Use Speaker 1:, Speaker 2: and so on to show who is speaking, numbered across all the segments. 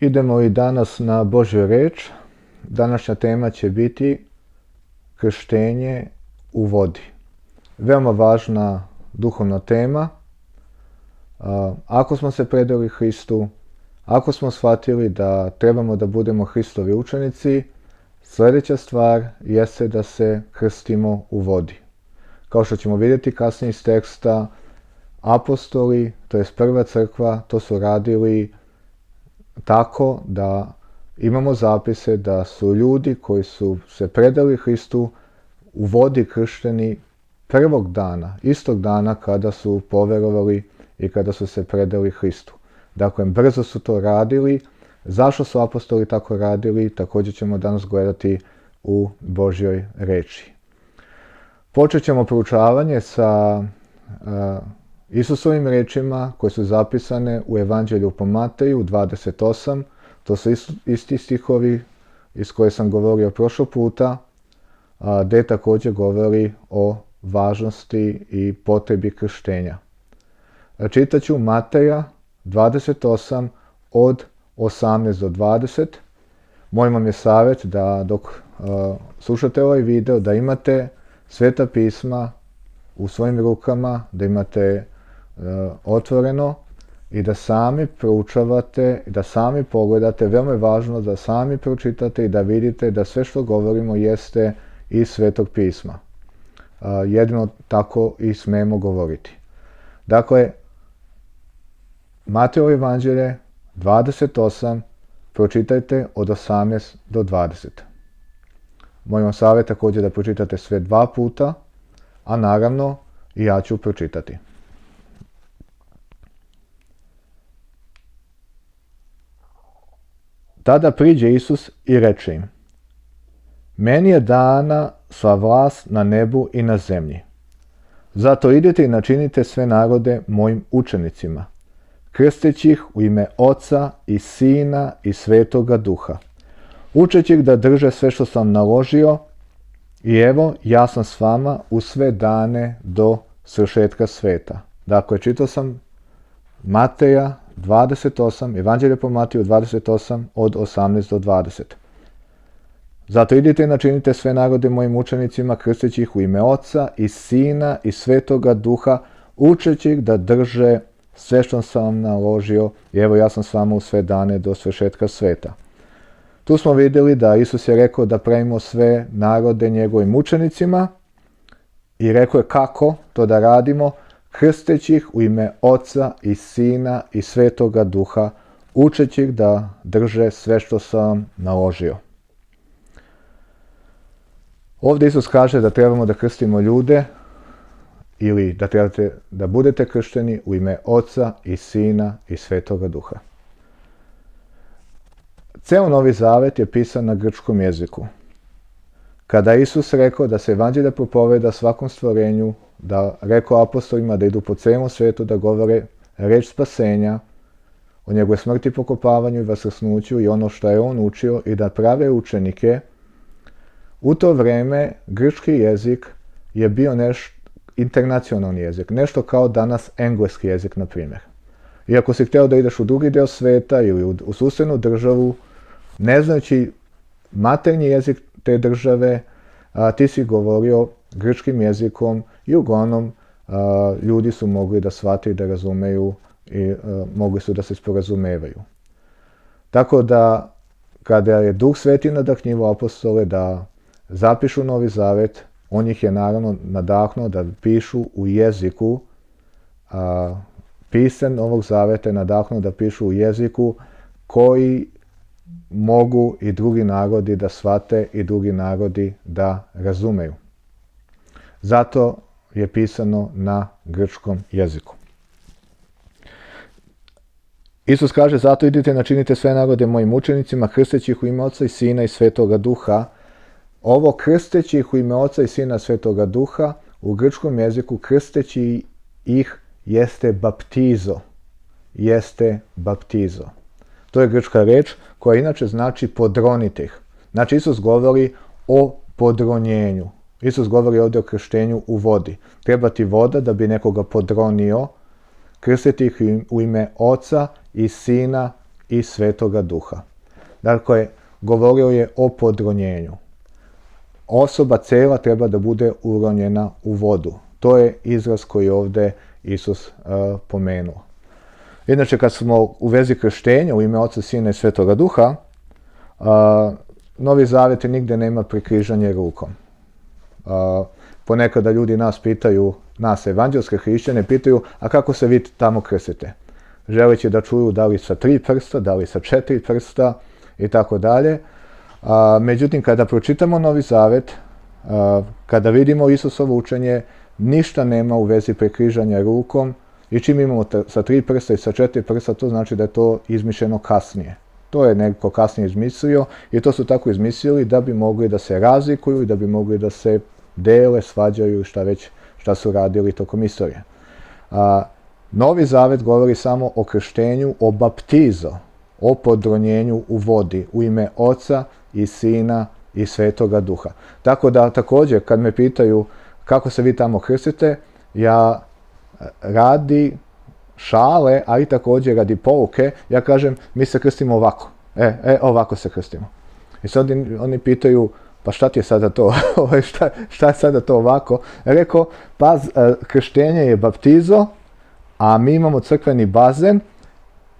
Speaker 1: Idemo i danas na Božju reč. Današnja tema će biti krštenje u vodi. Veoma važna duhovna tema. Ako smo se predali Hristu, ako smo shvatili da trebamo da budemo Hristovi učenici, sljedeća stvar jeste da se krstimo u vodi. Kao što ćemo vidjeti kasnije iz teksta, apostoli, to je prva crkva, to su radili tako da imamo zapise da su ljudi koji su se predali Hristu u vodi kršteni prvog dana, istog dana kada su poverovali i kada su se predali Hristu. Dakle, brzo su to radili. Zašto su apostoli tako radili, također ćemo danas gledati u Božjoj reči. Počet ćemo proučavanje sa Isusovim rečima koje su zapisane u Evanđelju po Mateju 28. To su isti stihovi iz koje sam govorio prošlog puta, gdje također govori o važnosti i potrebi krštenja. Čitat ću Mateja 28 od 18 do 20. Moj vam je savjet da dok slušate ovaj video, da imate Sveta pisma u svojim rukama, da imate otvoreno i da sami proučavate, da sami pogledate. Veoma je važno da sami pročitate i da vidite da sve što govorimo jeste iz Svetog pisma. Jedino tako i smemo govoriti. Dakle, Matejovo evanđelje 28, pročitajte od 18 do 20. Moj vam savjet također da pročitate sve 2 puta, a naravno i ja ću pročitati. Tada priđe Isus i reče im: Meni je dana sva vlast na nebu i na zemlji. Zato idite i načinite sve narode mojim učenicima, krsteći ih u ime Oca i Sina i Svetoga Duha, učeći ih da drže sve što sam naložio, i evo, ja sam s vama u sve dane do svršetka sveta. Dakle, čitao sam Mateja 28, Evanđelje po Mateju 28 od 18 do 20. Zato idite i načinite sve narode mojim učenicima, krsteći ih u ime Oca i Sina i Svetoga Duha, učeći ih da drže sve što sam vam naložio, i evo, ja sam s vama u sve dane do svršetka sveta. Tu smo vidjeli da Isus je rekao da pravimo sve narode njegovim učenicima i rekao je kako to da radimo, krsteći ih u ime Oca i Sina i Svetoga Duha, učeći ih da drže sve što sam vam naložio. Ovdje Isus kaže da trebamo da krstimo ljude ili da trebate da budete kršteni u ime Oca i Sina i Svetoga Duha. Ceo Novi Zavet je pisan na grčkom jeziku. Kada je Isus rekao da se evanđelje propoveda svakom stvorenju, da rekao apostolima da idu po celom svijetu da govore reč spasenja, o njegove smrti, pokopavanju i vaskrsnuću i ono što je on učio i da prave učenike, u to vrijeme grčki jezik je bio internacionalni jezik, nešto kao danas engleski jezik, na primjer. I ako si htio da ideš u drugi dio sveta ili u susjednu državu, ne znajući maternji jezik te države, ti si govorio grčkim jezikom i uglavnom ljudi su mogli da shvate i da razumeju i mogli su da se sporazumevaju. Tako da, kada je Duh Sveti nadahnjivao apostole da zapišu Novi Zavet, on ih je naravno nadahnuo da pišu u jeziku, pisan Novog Zaveta je nadahnuo da pišu u jeziku koji mogu i drugi narodi da shvate i drugi narodi da razumeju. Zato je pisano na grčkom jeziku. Isus kaže: Zato idite i načinite sve narode mojim učenicima, krsteći ih u ime Oca i Sina i Svetoga Duha. Ovo krsteći ih u ime Oca i Sina i Svetoga Duha, u grčkom jeziku krsteći ih jeste baptizo. Jeste baptizo. To je grčka reč koja inače znači podronite ih. Znači Isus govori o podronjenju. Isus govori ovdje o krštenju u vodi. Treba ti voda da bi nekoga podronio, krstiti ih u ime Oca i Sina i Svetoga Duha. Dakle, govorio je o podronjenju. Osoba cela treba da bude uronjena u vodu. To je izraz koji ovdje Isus pomenuo. Inače, kad smo u vezi krštenja u ime Oca, Sina i Svetoga Duha, Novi Zavet nigde nema prekrižanje rukom. Ponekada ljudi nas evanđelske hrišćane pitaju, a kako se vi tamo krstite? Želeći da čuju da li sa 3 prsta, da li sa 4 prsta i tako dalje. Međutim, kada pročitamo Novi Zavet, kada vidimo Isusovo učenje, ništa nema u vezi prekrižanja rukom, i čim imamo sa 3 prsta i sa 4 prsta, to znači da je to izmišljeno kasnije. To je neko kasnije izmislio i to su tako izmislili da bi mogli da se razlikuju i da bi mogli da se dele, svađaju i šta su radili tokom istorije. Novi Zavet govori samo o krštenju, o baptizo, o podronjenju u vodi u ime Oca i Sina i Svetoga Duha. Tako da također kad me pitaju kako se vi tamo krstite, ja radi šale, ali također radi pouke, ja kažem mi se krstimo ovako. Ovako se krstimo. I sad oni pitaju, pa šta ti je sada to? Šta je sada to ovako? Rekao, pa krštenje je baptizo, a mi imamo crkveni bazen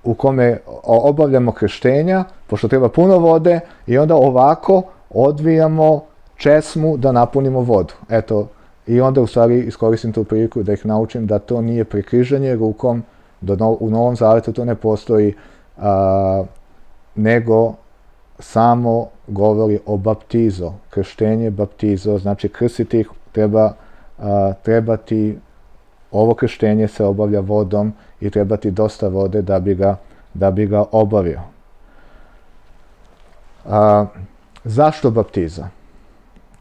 Speaker 1: u kome obavljamo krštenja, pošto treba puno vode, i onda ovako odvijamo česmu da napunimo vodu. Eto, i onda u stvari iskoristim tu priliku da ih naučim da to nije prekrižanje rukom, da u Novom Zavetu to ne postoji, nego samo govori o baptizo. Krštenje, baptizo, znači krstiti ih treba ti, ovo krštenje se obavlja vodom i treba ti dosta vode da bi ga obavio. Zašto baptiza?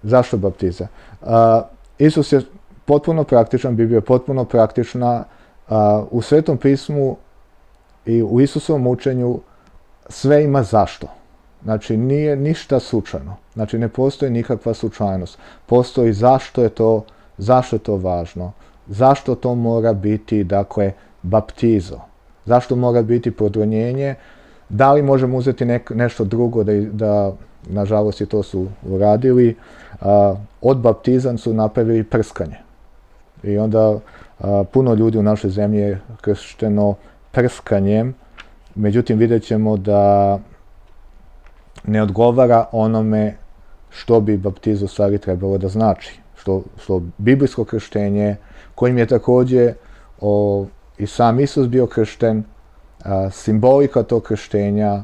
Speaker 1: Zašto baptiza? Isus je potpuno praktičan, Biblija je potpuno praktična. U Svetom pismu i u Isusovom učenju sve ima zašto. Znači, nije ništa slučajno. Znači, ne postoji nikakva slučajnost. Postoji zašto je to važno. Zašto to mora biti, dakle, baptizo? Zašto mora biti podronjenje? Da li možemo uzeti nešto drugo da nažalost i to su uradili, od baptizam su napravili prskanje. I onda puno ljudi u našoj zemlji je kršteno prskanjem, međutim vidjet ćemo da ne odgovara onome što bi baptiz u stvari trebalo da znači. Što biblijsko krštenje, kojim je također i sam Isus bio kršten, simbolika tog krštenja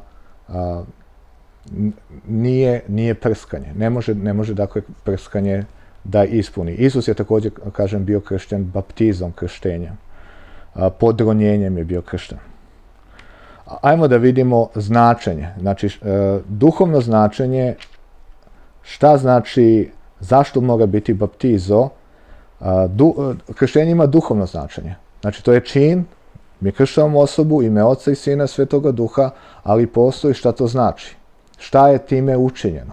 Speaker 1: nije prskanje. Ne može dakle prskanje da ispuni. Isus je također, kažem, bio kršten baptizom krštenja. Podronjenjem je bio kršten. Ajmo da vidimo značenje. Znači, duhovno značenje, šta znači, zašto mora biti baptizo? Krštenje ima duhovno značenje. Znači, to je čin, mi krštamo osobu, ime Oca i Sina Svetoga Duha, ali postoji šta to znači. Šta je time učinjeno?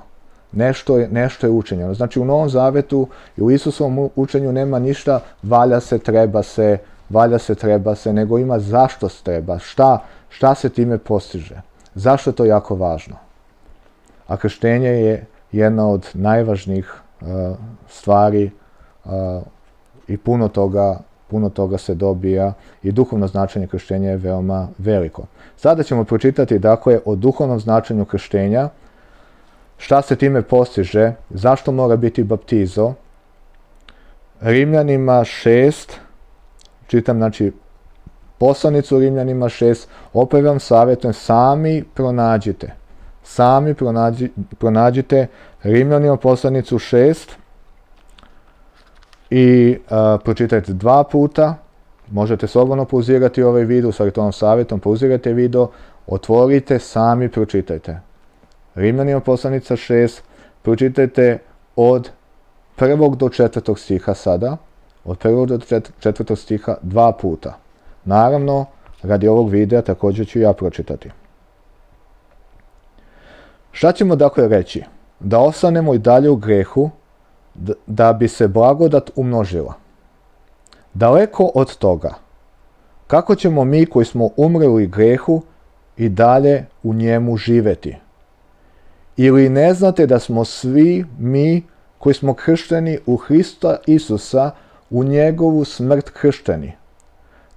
Speaker 1: Nešto je učinjeno. Znači, u Novom Zavetu i u Isusovom učenju nema ništa valja se, treba se, nego ima zašto se treba, šta se time postiže. Zašto je to jako važno? A krštenje je jedna od najvažnijih stvari i puno toga se dobija i duhovno značenje krštenja je veoma veliko. Sada ćemo pročitati, dakle, o duhovnom značenju krštenja, šta se time postiže, zašto mora biti baptizo. Rimljanima 6, čitam, znači, poslanicu Rimljanima 6, opet vam savjetujem, sami pronađite Rimljanima poslanicu 6 i pročitajte 2 puta. Možete slobodno pauzirati ovaj video, sa tom savjetom pauzirajte video, otvorite, sami pročitajte. Rimljanima poslanica 6, pročitajte od 1. do 4. stiha sada, od 1. do 4. stiha 2 puta. Naravno, radi ovog videa također ću ja pročitati. Šta ćemo dakle reći? Da ostanemo i dalje u grehu, da bi se blagodat umnožila. Daleko od toga. Kako ćemo mi koji smo umrli u grehu i dalje u njemu živjeti? Ili ne znate da smo svi mi koji smo kršteni u Hrista Isusa u njegovu smrt kršteni,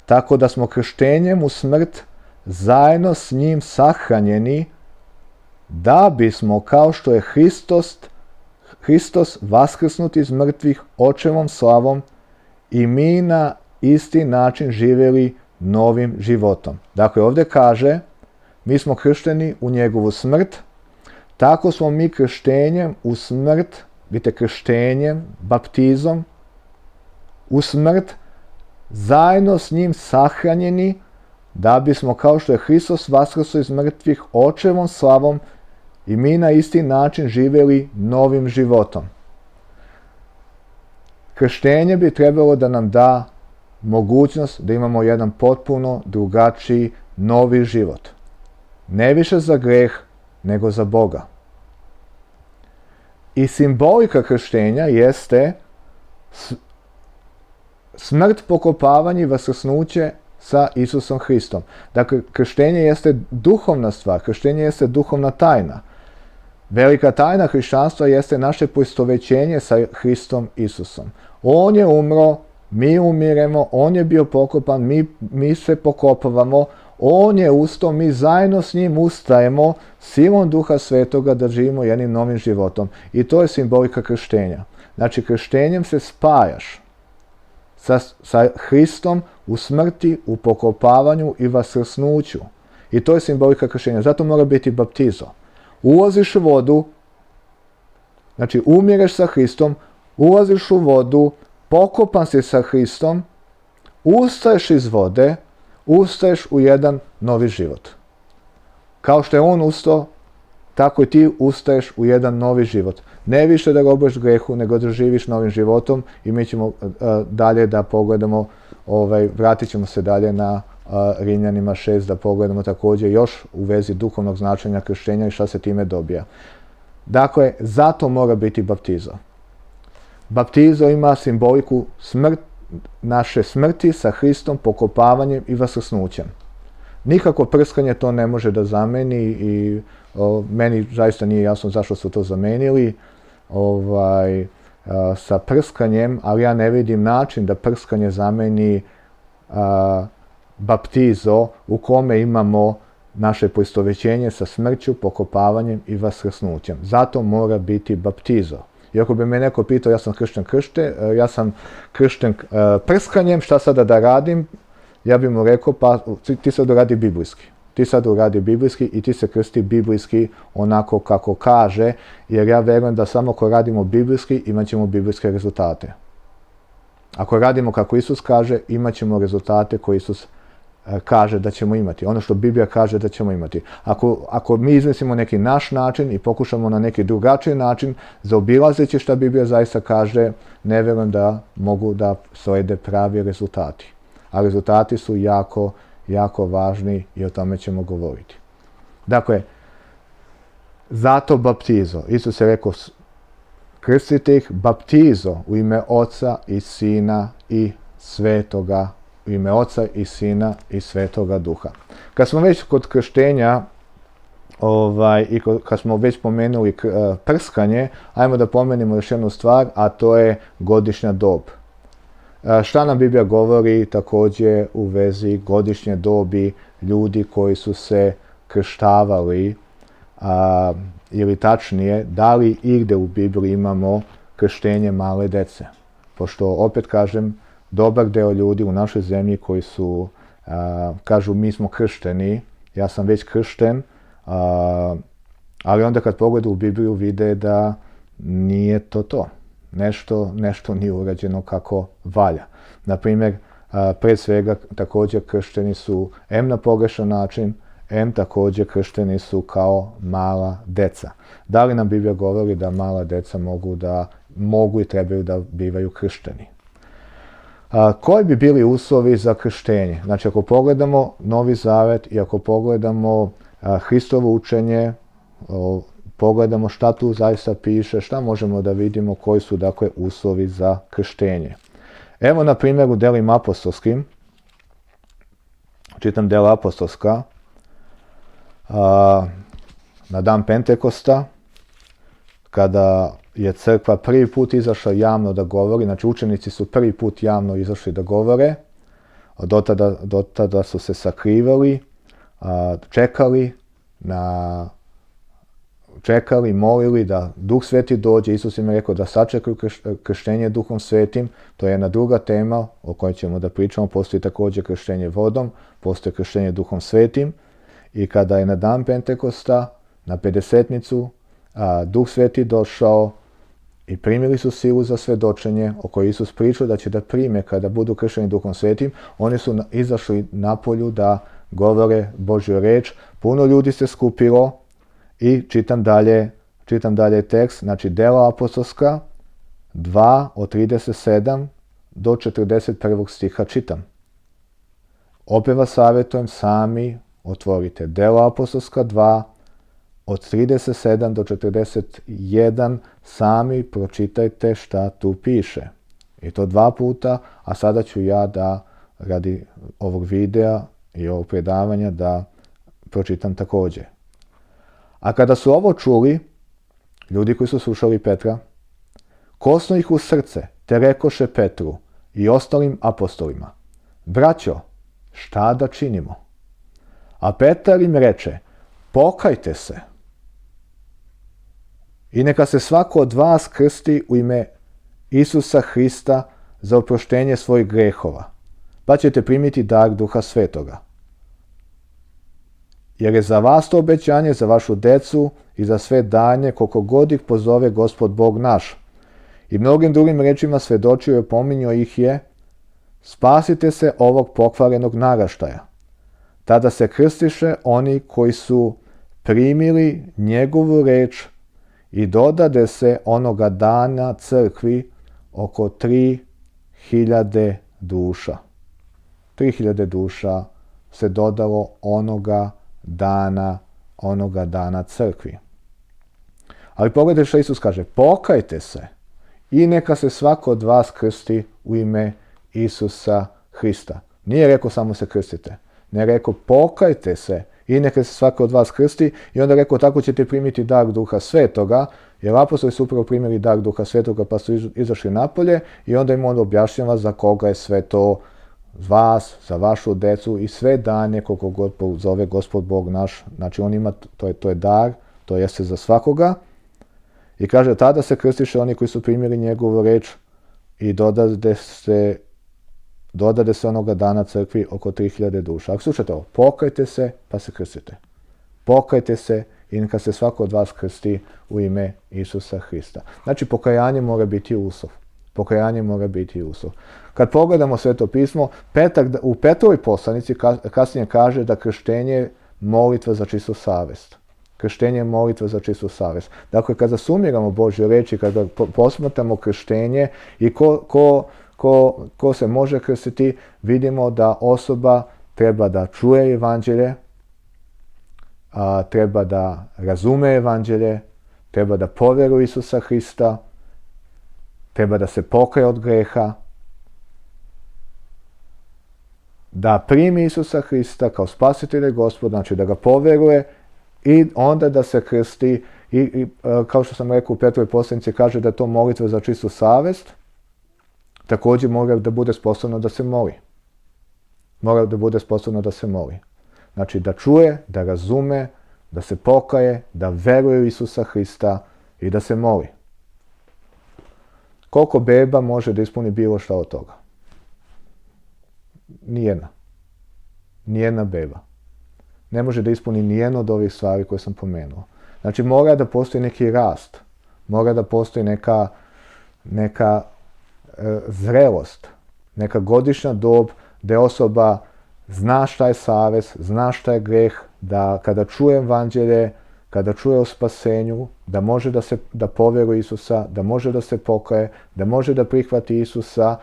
Speaker 1: tako da smo krštenjem u smrt zajedno s njim sahranjeni, da bismo, kao što je Hristos vaskrsnut iz mrtvih očevom slavom, i mi na isti način živjeli novim životom. Dakle, ovdje kaže, mi smo kršteni u njegovu smrt, tako smo mi krštenjem u smrt, vidite, krštenjem, baptizom, u smrt, zajedno s njim sahranjeni, da bismo, kao što je Hristos vaskrsao iz mrtvih očevom slavom, i mi na isti način živjeli novim životom. Krštenje bi trebalo da nam da mogućnost da imamo jedan potpuno drugačiji, novi život. Ne više za greh, nego za Boga. I simbolika krštenja jeste smrt, pokopavanje i vaskrsnuće sa Isusom Hristom. Dakle, krštenje jeste duhovna stvar, krštenje jeste duhovna tajna. Velika tajna hrišćanstva jeste naše poistovećenje sa Hristom Isusom. On je umro, mi umiremo, on je bio pokopan, mi se pokopavamo, on je ustao, mi zajedno s njim ustajemo silom Duha Svetoga da živimo jednim novim životom. I to je simbolika krštenja. Znači, krštenjem se spajaš sa Hristom u smrti, u pokopavanju i vaskrsnuću. I to je simbolika krštenja. Zato mora biti baptizo. Ulaziš u vodu, znači umireš sa Hristom, ulaziš u vodu, pokopan si sa Hristom, ustaješ iz vode, ustaješ u jedan novi život. Kao što je on ustao, tako i ti ustaješ u jedan novi život. Ne više da robuješ grehu, nego da živiš novim životom. I mi ćemo dalje da pogledamo, vratit ćemo se dalje na Rimljanima 6, da pogledamo također još u vezi duhovnog značenja krštenja i šta se time dobija. Dakle, zato mora biti baptizo. Baptizo ima simboliku naše smrti sa Hristom, pokopavanjem i vaskrsnućem. Nikako prskanje to ne može da zameni i meni zaista nije jasno zašto su to zamenili sa prskanjem, ali ja ne vidim način da prskanje zameni baptizo u kome imamo naše poistovećenje sa smrću, pokopavanjem i vaskrsnućem. Zato mora biti baptizo. I ako bi me neko pitao, ja sam kršten prskanjem, šta sada da radim? Ja bih mu rekao, pa ti sad uradi biblijski. Ti sad uradi biblijski i ti se krsti biblijski onako kako kaže, jer ja verujem da samo ako radimo biblijski, imat ćemo biblijske rezultate. Ako radimo kako Isus kaže, imat ćemo rezultate koje Isus kaže da ćemo imati. Ono što Biblija kaže da ćemo imati. Ako mi izmislimo neki naš način i pokušamo na neki drugačiji način, zaobilazeći šta Biblija zaista kaže, ne verujem da mogu da slede pravi rezultati. A rezultati su jako, jako važni i o tome ćemo govoriti. Dakle, zato baptizo. Isus je rekao, krstite ih baptizo u ime Oca i Sina i Svetoga, u ime Oca i Sina i Svetoga Duha. Kad smo već kod krštenja i kad smo već pomenuli prskanje, ajmo da pomenemo još jednu stvar, a to je godišnja dob. Šta nam Biblija govori također u vezi godišnje dobi ljudi koji su se krštavali, ili tačnije, da li igde u Bibliji imamo krštenje male dece? Pošto, opet kažem, dobar deo ljudi u našoj zemlji koji su, kažu mi smo kršteni, ja sam već kršten, ali onda kad pogledu u Bibliju vide da nije to. Nešto nije urađeno kako valja. Naprimjer, pred svega također kršteni su na pogrešan način, također kršteni su kao mala deca. Da li nam Biblija govori da mala deca mogu i trebaju da bivaju kršteni? Koji bi bili uslovi za krštenje? Znači, ako pogledamo Novi Zavet i ako pogledamo Hristovo učenje, pogledamo šta tu zaista piše, šta možemo da vidimo, koji su dakle uslovi za krštenje. Evo na primjer u delima apostolskim, čitam dela apostolska, na dan Pentekosta, kada je crkva prvi put izašla javno da govori, znači učenici su prvi put javno izašli da govore, do tada su se sakrivali, čekali, molili da Duh Sveti dođe. Isus im je rekao da sačekaju krštenje Duhom Svetim. To je jedna druga tema o kojoj ćemo da pričamo. Postoji također krštenje vodom, postoji krštenje Duhom Svetim. I kada je na dan Pentekosta, na Pedesetnicu, Duh Sveti došao i primili su silu za svedočenje o kojoj Isus pričao da će da prime kada budu kršteni Duhom Svetim. Oni su izašli napolju da govore Božju reč. Puno ljudi se skupilo i čitam dalje tekst, znači Dela apostolska 2 od 37 do 41. stiha čitam. Opet vas savjetujem, sami otvorite. Dela apostolska 2 od 37 do 41, sami pročitajte šta tu piše. I to 2 puta, a sada ću ja da radi ovog videa i ovog predavanja da pročitam također. A kada su ovo čuli, ljudi koji su slušali Petra, kosno ih u srce, te rekoše Petru i ostalim apostolima: braćo, šta da činimo? A Petar im reče: pokajte se i neka se svako od vas krsti u ime Isusa Hrista za oproštenje svojih grehova, pa ćete primiti dar Duha Svetoga. Jer je za vas to obećanje, za vašu decu i za sve danje, koliko god ih pozove Gospod Bog naš. I mnogim drugim rečima svedočio i opominjao ih je: spasite se ovog pokvarenog naraštaja. Tada se krstiše oni koji su primili njegovu reč i dodade se onoga dana crkvi oko 3000 duša. 3000 duša se dodalo onoga dana crkvi. Ali pogledajte što Isus kaže: pokajte se i neka se svako od vas krsti u ime Isusa Hrista. Nije rekao samo se krstite, ne rekao pokajte se i neka se svako od vas krsti, i onda rekao tako ćete primiti dar Duha Svetoga, jer apostoli su upravo primili dar Duha Svetoga pa su izašli napolje, i onda im on objašnjava za koga je sve to, vas, za vašu decu i sve dane koliko god pozove Gospod Bog naš. Znači on ima, to je dar, to jeste za svakoga. I kaže, tada se krstiše oni koji su primili njegovu reč i dodade se onoga dana crkvi oko 3000 duša. Ako slušate ovo, pokajte se pa se krstite. Pokajte se i neka se svako od vas krsti u ime Isusa Hrista. Znači pokajanje mora biti uslov. Pokajanje mora biti uslov. Kad pogledamo Sveto pismo, u Petrovoj poslanici kasnije kaže da krštenje je molitva za čistu savjest. Krštenje je molitva za čistu savjest. Dakle, kada sumiramo Božje reči, kada posmatramo krštenje i ko se može krstiti, vidimo da osoba treba da čuje evanđelje, treba da razume evanđelje, treba da povjeruje Isusa Hrista, treba da se pokaje od greha, da primi Isusa Hrista kao spasitelja i Gospoda, znači da ga povjeruje i onda da se krsti. I kao što sam rekao, u Petrovoj poslanici kaže da je to molitva za čistu savjest. Također mora da bude sposobno da se moli. Mora da bude sposobno da se moli. Znači da čuje, da razume, da se pokaje, da veruje u Isusa Hrista i da se moli. Koliko beba može da ispuni bilo šta od toga? Nijedna. Nijedna beba. Ne može da ispuni nijedno od ovih stvari koje sam pomenuo. Znači mora da postoji neki rast. Mora da postoji neka zrelost. Neka godišnja dob gdje osoba zna šta je savjest, zna šta je greh, da kada čuje evanđelje, kada čuje o spasenju, da može da povjeruje Isusa, da može da se pokaje, da može da prihvati Isusa.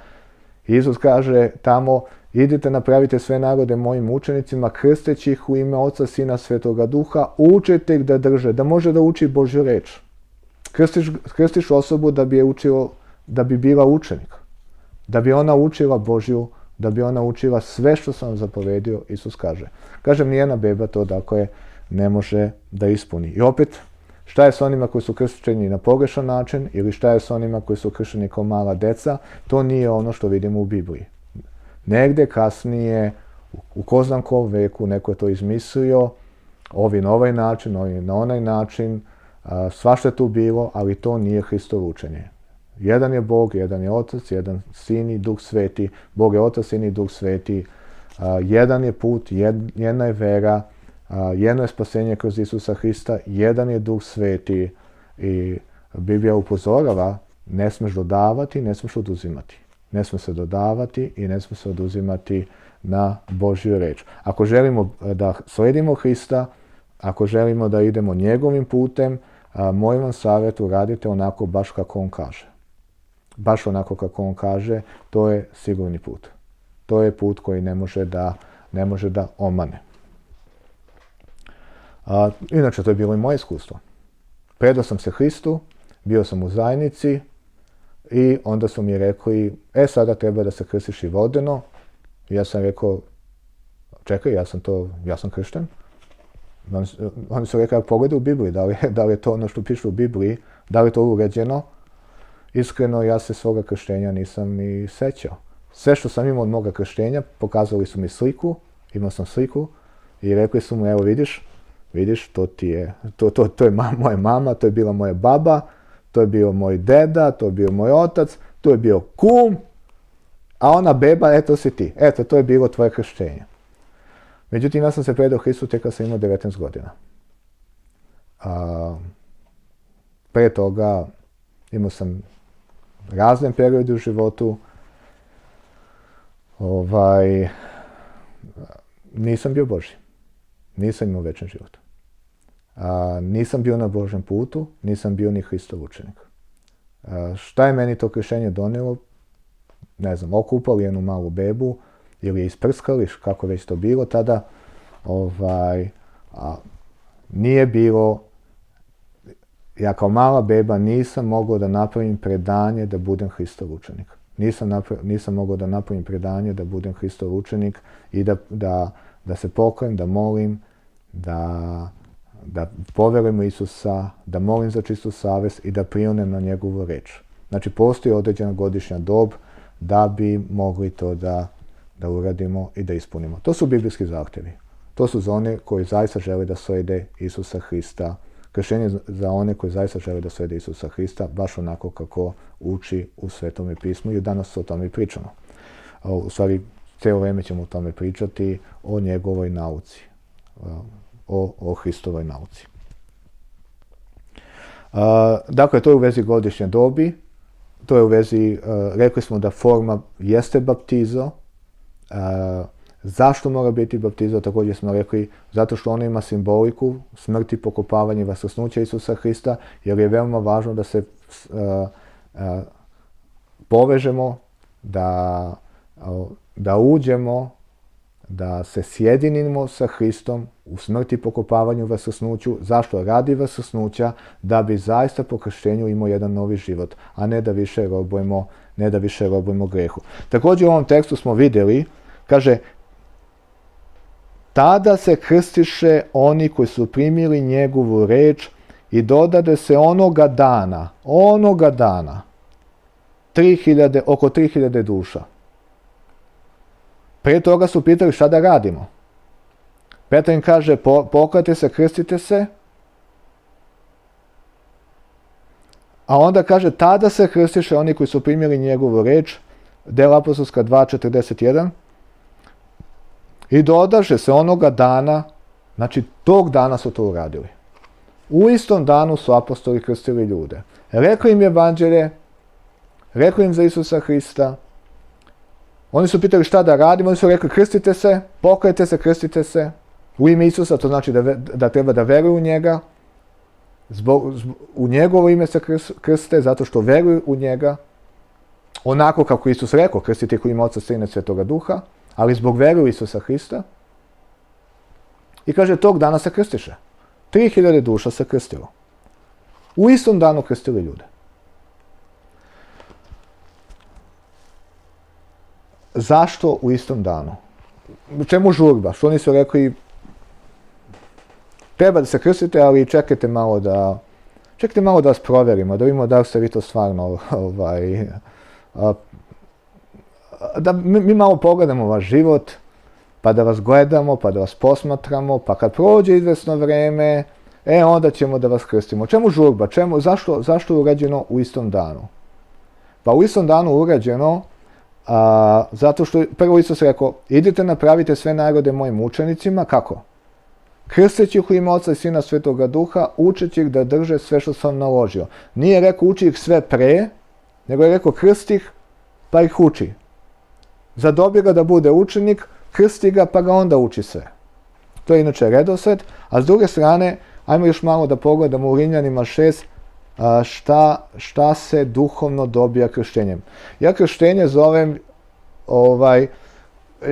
Speaker 1: Isus kaže tamo: idite, napravite sve narode mojim učenicima, krsteći ih u ime Oca, Sina, Svetoga Duha, učite ih da drže, da može da uči Božju reč. Krstiš osobu da bi bila učenik, da bi ona učila Božju, da bi ona učila sve što sam zapovedio, Isus kaže. Kažem, nijedna beba to dakle ne može da ispuni. I opet, šta je s onima koji su kršteni na pogrešan način ili šta je s onima koji su kršteni kao mala deca, to nije ono što vidimo u Bibliji. Negde kasnije, u ko znam kom veku, neko je to izmislio, ovi na ovaj način, ovi na onaj način, svašta je tu bilo, ali to nije Hristovo učenje. Jedan je Bog, jedan je Otac, jedan Sin i Duh Sveti, Bog je Otac, Sin i Duh Sveti, jedan je put, jedna je vera, jedno je spasenje kroz Isusa Hrista, jedan je Duh Sveti i Biblija upozorava, ne smeš dodavati, ne smeš oduzimati. Ne smije se dodavati i ne smije se oduzimati na Božju reč. Ako želimo da sledimo Hrista, ako želimo da idemo njegovim putem, moj vam savjet, uradite onako baš kako on kaže. Baš onako kako on kaže, to je sigurni put. To je put koji ne može da omane. Inače, to je bilo i moje iskustvo. Predao sam se Hristu, bio sam u zajednici i onda su mi rekli, sada treba da se krstiš i vodeno. Ja sam rekao, čekaj, ja sam kršten. Oni su rekli, pogledaj u Bibliji, da li je to ono što piše u Bibliji, da li je to uređeno. Iskreno, ja se svoga krštenja nisam ni sećao. Sve što sam imao od moga krštenja, pokazali su mi sliku, imao sam sliku i rekli su mu, evo vidiš, to je moja mama, to je bila moja baba, to je bio moj deda, to je bio moj otac, to je bio kum, a ona beba, eto si ti. Eto, to je bilo tvoje krštenje. Međutim, ja sam se predao Hristu tek kad sam imao 19 godina. Pre toga imao sam razne periode u životu. Nisam bio Božji. Nisam imao večni život. Nisam bio na Božjem putu, nisam bio ni Hristov učenik. Šta je meni to krštenje donijelo? Ne znam, okupali jednu malu bebu ili je isprskali, kako već to bilo tada. Nije bilo, ja kao mala beba nisam mogao da napravim predanje da budem Hristov učenik. Nisam mogao da napravim predanje da budem Hristov učenik i da se pokajem, da molim, da poverujem u Isusa, da molim za čistu savest i da prionem na njegovu reč. Znači, postoji određena godišnja dob da bi mogli to da uradimo i da ispunimo. To su biblijski zahtjevi. To su za one koji zaista žele da slede Isusa Hrista. Krštenje za one koji zaista žele da slede Isusa Hrista, baš onako kako uči u Svetome pismu i danas o tome pričamo. U stvari, cijelo vrijeme ćemo o tome pričati, o njegovoj nauci, o Hristovoj nauci. Dakle, to je u vezi godišnje dobi, to je u vezi, rekli smo da forma jeste baptizo. Zašto mora biti baptizo? Također smo rekli, zato što ono ima simboliku smrti, pokopavanja i vaskrsnuća Isusa Hrista, jer je veoma važno da se povežemo, da uđemo, da se sjedinimo sa Hristom u smrti, pokopavanju, vaskrsnuću. Zašto? Radi vaskrsnuća, da bi zaista po krštenju imao jedan novi život, a ne da više robujemo grehu. Također u ovom tekstu smo vidjeli, kaže, tada se krstiše oni koji su primili njegovu reč i dodade se onoga dana, oko 3000 duša. Prije toga su pitali šta da radimo. Petar im kaže, pokajte se, krstite se. A onda kaže, tada se krstiše oni koji su primili njegovu reč, Dela apostolska 2:41. I dodaše se onoga dana, znači tog dana su to uradili. U istom danu su apostoli krstili ljude. Rekli im evanđelje, rekli im za Isusa Hrista. Oni su pitali šta da radimo, oni su rekli krstite se, pokajte se, krstite se. U ime Isusa, to znači da treba da veruju u njega. U njegovo ime se krste, zato što veruju u njega. Onako kako Isus rekao, krstite ih u ime Oca, Sina i Svetoga Duha. Ali zbog vere u Isusa Hrista. I kaže, tog dana se krstiše. 3000 duša se krstilo. U istom danu krstili ljude. Zašto u istom danu? Čemu žurba? Što oni su rekli, treba da se krstite, ali čekajte malo da vas proverimo, da vidimo da li ste vi to stvarno, da mi malo pogledamo vaš život, pa da vas gledamo, pa da vas posmatramo, pa kad prođe izvesno vreme, onda ćemo da vas krstimo. Čemu žurba? Zašto je urađeno u istom danu? Pa u istom danu urađeno zato što prvo Isus rekao, idite napravite sve narode mojim učenicima, kako? Krsteći ih u ime Oca i Sina Svetoga Duha, učeći ih da drže sve što sam naložio. Nije rekao uči ih sve pre, nego je rekao krsti ih pa ih uči. Zadobi ga da bude učenik, krsti ga pa ga onda uči sve. To je inače redosled, a s druge strane, ajmo još malo da pogledamo u Rimljanima 6, šta se duhovno dobija krštenjem. Ja krštenje zovem,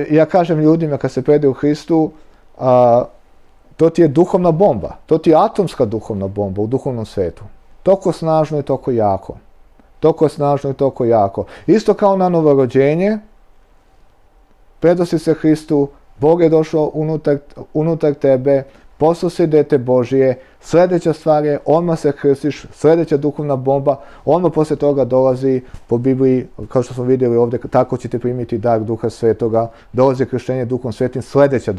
Speaker 1: ja kažem ljudima kad se predaju Hristu, to ti je duhovna bomba, to ti je atomska duhovna bomba u duhovnom svetu. Toliko snažno i toliko jako. Toliko snažno i toliko jako. Isto kao na novorođenje, predao si se Hristu, Bog je došao unutar tebe, postao si dete Božije, sljedeća stvar je, odmah se krstiš, sljedeća duhovna bomba, odmah poslije toga dolazi po Bibliji, kao što smo vidjeli ovdje, tako ćete primiti dar Duha Svetoga, dolazi krštenje Duhom Svetim, sljedeća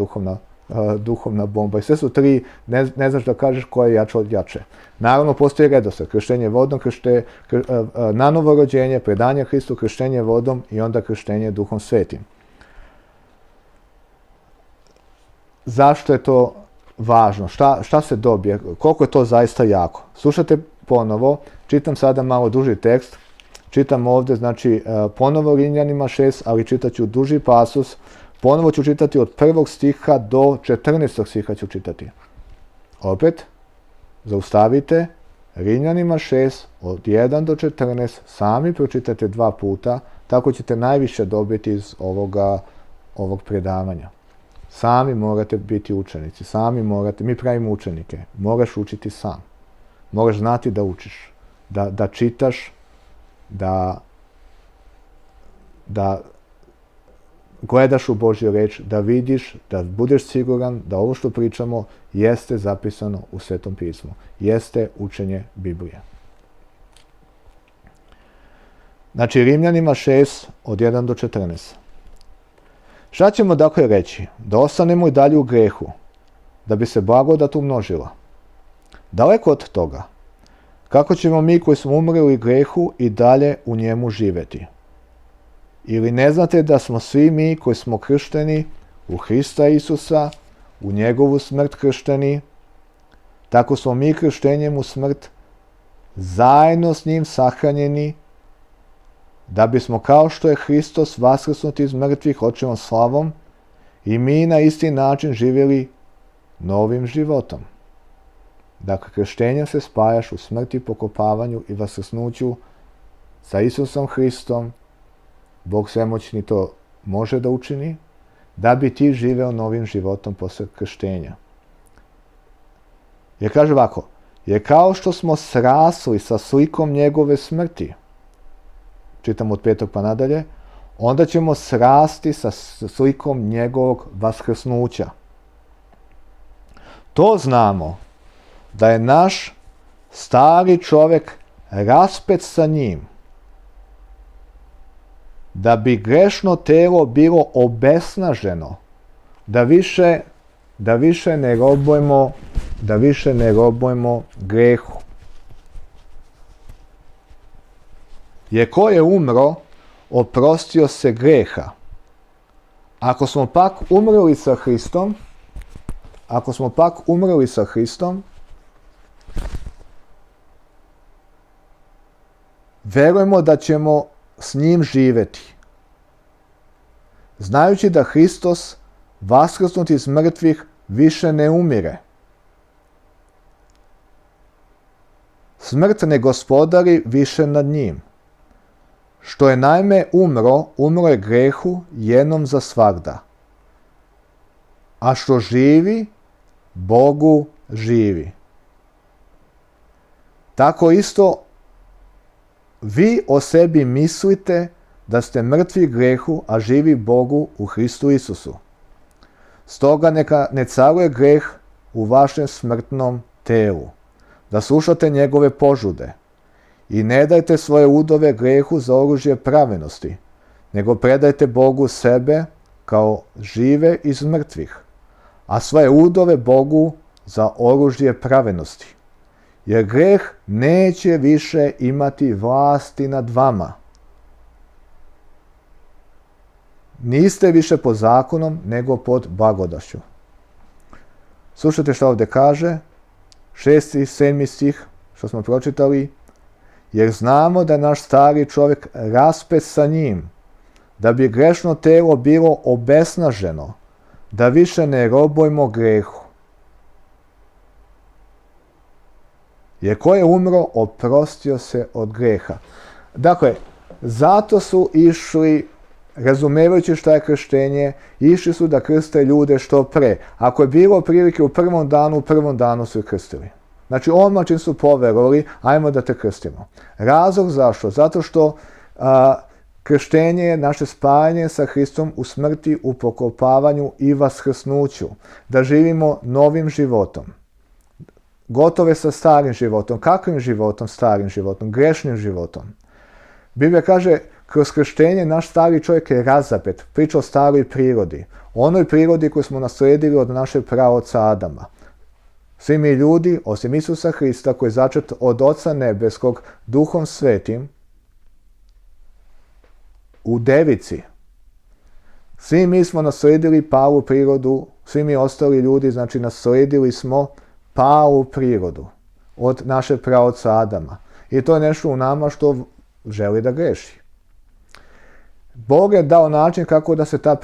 Speaker 1: duhovna bomba. I sve su tri, ne znaš da kažeš koje je jače od jače. Naravno, postoji redosled, krštenje vodom, na novorođenje, predanje Hristu, krštenje vodom i onda krštenje Duhom Svetim. Zašto je to važno? Šta se dobije? Koliko je to zaista jako? Slušajte ponovo, čitam sada malo duži tekst, čitam ovdje, znači ponovo Rimljanima 6, ali čitat ću duži pasus, ponovo ću čitati od 1. stiha do 14. stiha ću čitati. Opet, zaustavite, Rimljanima 6, od 1 do 14, sami pročitate 2 puta, tako ćete najviše dobiti iz ovog predavanja. Sami morate biti učenici, mi pravimo učenike, moraš učiti sam. Moraš znati da učiš, da čitaš, da gledaš u Božju reč, da vidiš, da budeš siguran da ovo što pričamo jeste zapisano u Svetom pismu, jeste učenje Biblije. Znači, Rimljanima 6, od 1 do 14. Šta ćemo dakle reći? Da ostanemo i dalje u grehu, da bi se blagodat umnožila. Daleko od toga. Kako ćemo mi koji smo umrli u grehu i dalje u njemu živjeti? Ili ne znate da smo svi mi koji smo kršteni u Hrista Isusa, u njegovu smrt kršteni, tako smo mi krštenjem u smrt zajedno s njim sahranjeni, da bismo kao što je Hristos vaskrsnut iz mrtvih očevom slavom i mi na isti način živjeli novim životom. Dakle, krštenjem se spajaš u smrti, pokopavanju i vaskrsnuću sa Isusom Hristom. Bog svemoćni to može da učini, da bi ti živeo novim životom posle krštenja. Jer kaže ovako, jer kao što smo srasli sa slikom njegove smrti, čitam od 5. pa nadalje, onda ćemo srasti sa slikom njegovog vaskrsnuća. To znamo, da je naš stari čovjek raspet sa njim, da bi grešno telo bilo obesnaženo, da više ne robujemo grehu. Jer ko je umro, oprostio se greha. Ako smo pak umrli sa Hristom, verujemo da ćemo s njim živjeti. Znajući da Hristos, vaskrsnut iz mrtvih, više ne umire. Smrt ne gospodari više nad njim. Što je naime umro je grehu jednom za svagda. A što živi, Bogu živi. Tako isto vi o sebi mislite da ste mrtvi grehu, a živi Bogu u Hristu Isusu. Stoga neka ne caruje greh u vašem smrtnom telu, da slušate njegove požude i ne dajte svoje udove grehu za oružje pravednosti, nego predajte Bogu sebe kao žive iz mrtvih, a svoje udove Bogu za oružje pravednosti. Jer greh neće više imati vlasti nad vama. Niste više pod zakonom, nego pod blagodašću. Slušajte što ovdje kaže, 6. i 7. stih, što smo pročitali. Jer znamo da je naš stari čovjek raspet sa njim, da bi grešno telo bilo obesnaženo, da više ne robujemo grehu. Jer ko je umro, oprostio se od greha. Dakle, zato su išli, razumevajući šta je krštenje, išli su da krste ljude što pre. Ako je bilo prilike u prvom danu su ih krstili. Znači, odmah čim su poverovali, ajmo da te krstimo. Razlog zašto? Zato što krštenje je naše spajanje sa Hristom u smrti, u pokopavanju i vaskrsnuću. Da živimo novim životom. Gotove sa starim životom. Kakvim životom? Starim životom. Grešnim životom. Biblija kaže, kroz krštenje naš stari čovjek je razapet. Priča o staroj prirodi. Onoj prirodi koju smo naslijedili od našeg praoca Adama. Svi mi ljudi, osim Isusa Hrista, koji je začet od Oca Nebeskog, Duhom Svetim, u devici. Svi mi smo naslijedili palu prirodu, svi mi ostali ljudi, znači naslijedili smo palu prirodu od našeg praoca Adama. I to je nešto u nama što želi da greši. Bog je dao način kako da se ta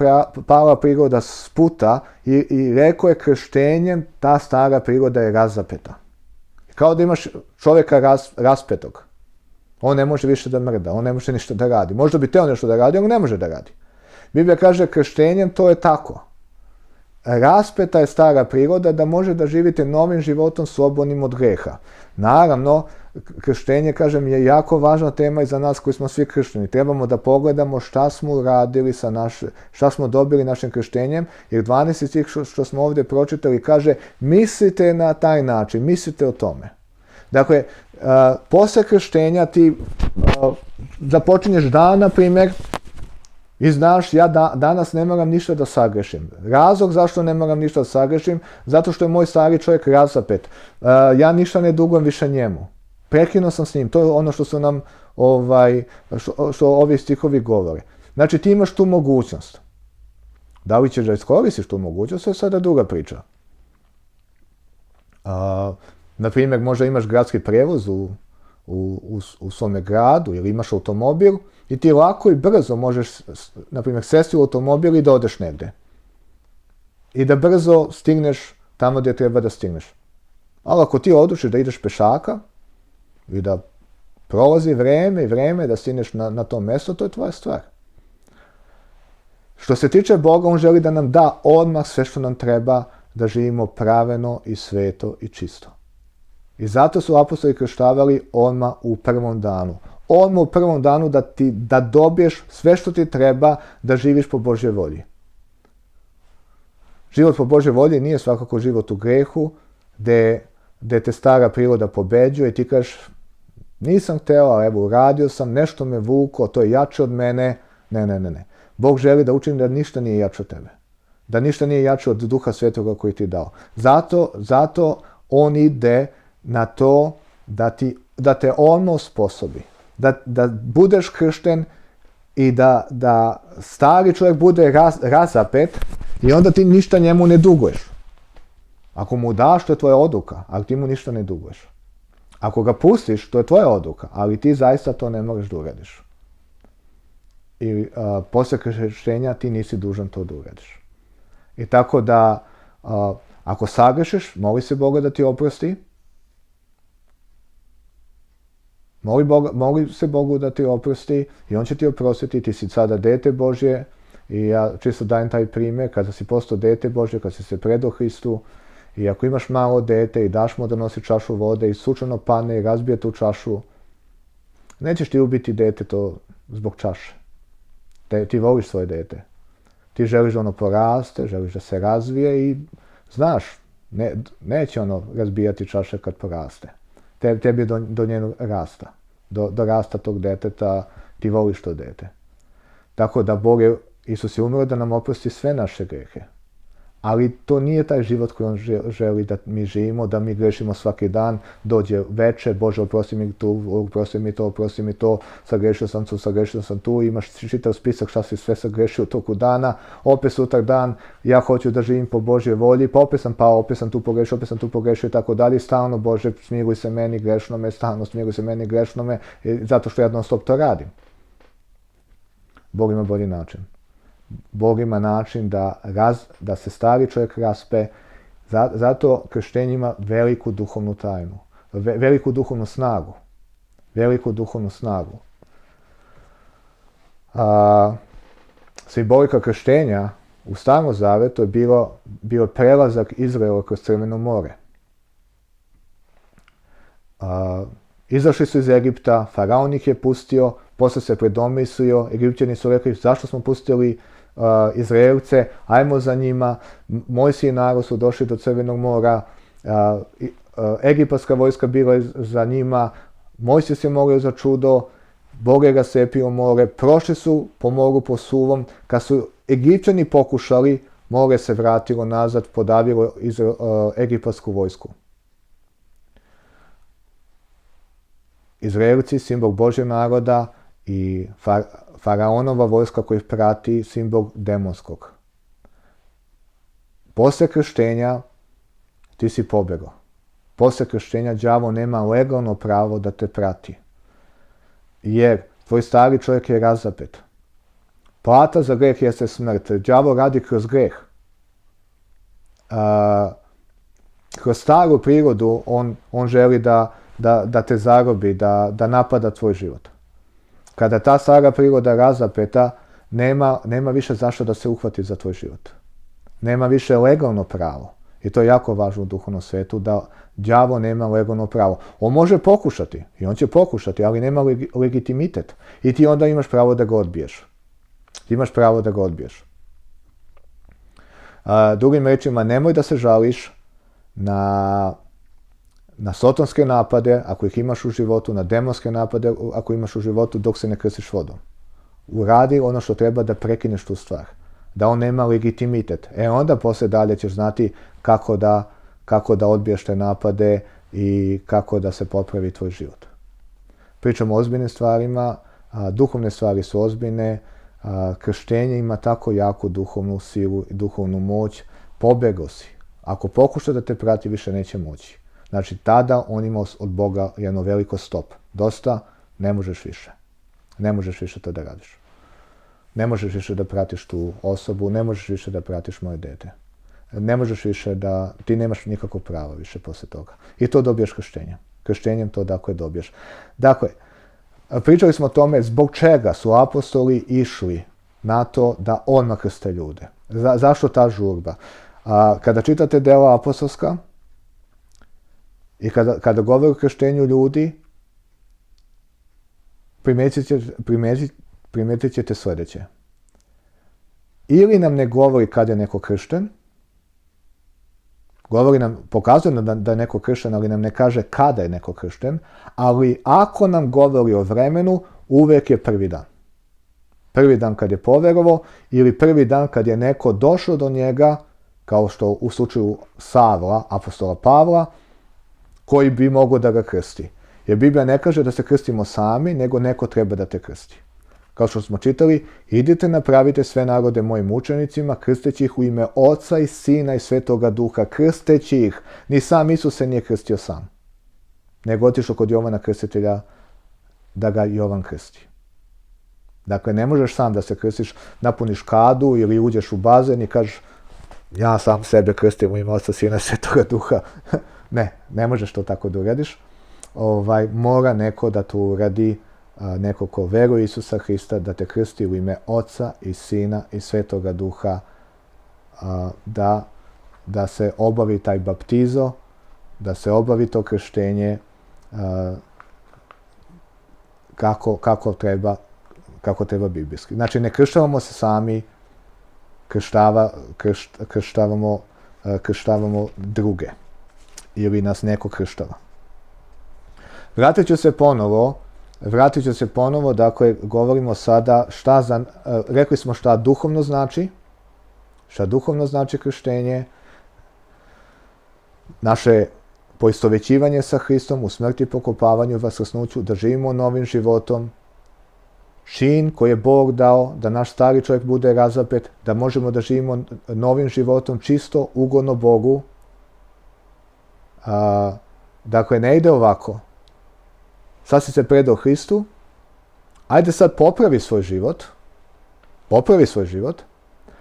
Speaker 1: pala priroda sputa i rekao je krštenjem ta stara priroda je razapeta. Kao da imaš čovjeka raspetog. On ne može više da mrda, on ne može ništa da radi. Možda bi teo nešto da radi, on ne može da radi. Biblija kaže krštenjem to je tako. Raspeta je stara priroda da može da živite novim životom slobodnim od greha. Naravno, krštenje, kažem, je jako važna tema i za nas koji smo svi kršteni. Trebamo da pogledamo šta smo uradili šta smo dobili našim krštenjem, jer 12. stih što smo ovdje pročitali kaže mislite na taj način, mislite o tome. Dakle, posle krštenja ti započinješ dan, na primjer, i znaš, ja danas ne moram ništa da sagrešim. Razlog zašto ne moram ništa da sagrešim, zato što je moj stari čovjek razapet. Ja ništa ne dugujem više njemu. Prekinuo sam s njim. To je ono što su nam, što ovi stihovi govore. Znači, ti imaš tu mogućnost. Da li ćeš da iskoristiš tu mogućnost, to je sada druga priča. Na primjer, možda imaš gradski prevoz u svome gradu ili imaš automobil i ti lako i brzo možeš, na primjer, sesti u automobil i da odeš negdje. I da brzo stigneš tamo gdje treba da stigneš. Ali ako ti odlučiš da ideš pešaka i da prolazi vreme da stigneš na to mjesto, to je tvoja stvar. Što se tiče Boga, on želi da nam da odmah sve što nam treba da živimo pravedno i sveto i čisto. I zato su apostoli krštavali odmah u prvom danu. Odmah u prvom danu da dobiješ sve što ti treba da živiš po Božjoj volji. Život po Božjoj volji nije svakako život u grehu, gdje te stara priroda pobeđuje i ti kažeš nisam hteo, ali evo uradio sam, nešto me vuko, to je jače od mene. Ne. Bog želi da učini da ništa nije jače od tebe. Da ništa nije jače od Duha Svetoga koji ti je dao. Zato on ide na to da te on osposobi. Da budeš kršten i da stari čovjek bude razapet i onda ti ništa njemu ne duguješ. Ako mu daš, to je tvoja odluka, ali ti mu ništa ne duguješ. Ako ga pustiš, to je tvoja odluka, ali ti zaista to ne možeš da uradiš. I posle krštenja ti nisi dužan to da uradiš. I tako da, ako sagrešiš, moli se Boga da ti oprosti. Moli se Bogu da ti oprosti i on će ti oprostiti, ti si sada dete Božje i ja čisto dajem taj primjer, kada si postao dete Božje, kada si se predao Hristu i ako imaš malo dete i daš mu da nosi čašu vode i slučajno padne i razbije tu čašu, nećeš ti ubiti dete to zbog čaše. Ti voliš svoje dete. Ti želiš da ono poraste, želiš da se razvije i znaš, Neće ono razbijati čaše kad poraste. Tebi do njenog rasta. Do rasta tog deteta ti voliš to dete. Tako da Isus je umro da nam oprosti sve naše grehe. Ali to nije taj život koji on želi da mi živimo, da mi grešimo svaki dan, dođe veče, Bože oprosti mi to, sagrešio sam tu, imaš čitav spisak šta si sve sagrešio u toku dana, opet sutra dan, ja hoću da živim po Božjoj volji, pa opet sam pao, opet sam tu pogrešio i tako dalje, stalno Bože smiluj se meni grešnome, zato što ja non stop to radim. Bog ima bolji način. Bog ima način da se stari čovjek raspe, zato krštenje ima veliku duhovnu tajnu, veliku duhovnu snagu. Simbolika krštenja u Starom Zavetu je bio prelazak Izraela kroz Crveno more. Izašli su iz Egipta, faraon ih je pustio, posle se predomislio, Egipćani su rekli zašto smo pustili Izraelce, ajmo za njima, Mojsije i narod su došli do Crvenog mora, egipatska vojska bila je za njima, Mojsije se molio za čudo, Bog je rascepio more, prošli su po moru po suvom, kad su Egipćani pokušali, more se vratilo nazad, podavilo egipatsku vojsku. Izraelci, simbol Božjeg naroda, i faraonova vojska koju prati, simbol demonskog. Posle krštenja ti si pobegao. Posle krštenja đavo nema legalno pravo da te prati. Jer tvoj stari čovjek je razapet. Plata za greh jeste smrt. Đavo radi kroz greh. Kroz staru prirodu on želi da te zarobi, da napada tvoj život. Kada ta stara priroda razapeta, nema više zašto da se uhvati za tvoj život. Nema više legalno pravo. I to je jako važno u duhovnom svetu, da đavo nema legalno pravo. On može pokušati, i on će pokušati, ali nema legitimitet. I ti onda imaš pravo da ga odbiješ. Drugim rečima, nemoj da se žališ na sotonske napade, ako ih imaš u životu, na demonske napade, ako imaš u životu, dok se ne krstiš vodom. Uradi ono što treba da prekineš tu stvar. Da on nema legitimitet. Onda posle dalje ćeš znati kako da odbiješ te napade i kako da se popravi tvoj život. Pričamo o ozbiljnim stvarima, duhovne stvari su ozbiljne, krštenje ima tako jaku duhovnu silu i duhovnu moć, pobegao si. Ako pokuša da te prati, više neće moći. Znači, tada on ima od Boga jedno veliko stop. Dosta, ne možeš više. Ne možeš više to da radiš. Ne možeš više da pratiš tu osobu, ne možeš više da pratiš moje dete. Ne možeš više ti nemaš nikakvo pravo više posle toga. I to dobiješ krštenjem. Krštenjem to dakle dobiješ. Dakle, pričali smo o tome zbog čega su apostoli išli na to da odmah krste ljude. Zašto ta žurba? Kada čitate dela apostolska i kada govore o krštenju ljudi, primetit ćete sljedeće. Ili nam ne govori kad je neko kršten, pokazuje nam da je neko kršten, ali nam ne kaže kada je neko kršten, ali ako nam govori o vremenu, uvijek je prvi dan. Prvi dan kad je poverovao ili prvi dan kad je neko došao do njega, kao što u slučaju Savla, apostola Pavla, koji bi mogao da ga krsti. Jer Biblija ne kaže da se krstimo sami, nego neko treba da te krsti. Kao što smo čitali, idite napravite sve narode mojim učenicima, krsteći ih u ime Oca i Sina i Svetoga Duha, krsteći ih. Ni sam Isus se nije krstio sam, nego otišao kod Jovana krstitelja da ga Jovan krsti. Dakle, ne možeš sam da se krstiš, napuniš kadu ili uđeš u bazen i kažeš ja sam sebe krstim u ime Oca, Sina i Svetoga Duha. Ne možeš to tako da uradiš. Mora neko da to uradi, neko ko veruje Isusa Hrista, da te krsti u ime Oca i Sina i Svetoga Duha, da se obavi taj baptizo, da se obavi to krštenje kako treba biblijski. Znači, ne krštavamo se sami, krštavamo krštavamo druge ili nas neko krštava. Vratit ću se ponovo, dakle, govorimo sada rekli smo šta duhovno znači krštenje, naše poistovećivanje sa Hristom u smrti, pokopavanju i vaskrsnuću, da živimo novim životom, čin koji je Bog dao, da naš stari čovjek bude razapet, da možemo da živimo novim životom čisto, ugodno Bogu. Dakle, ne ide ovako. Sad si se predao Hristu, ajde sad popravi svoj život,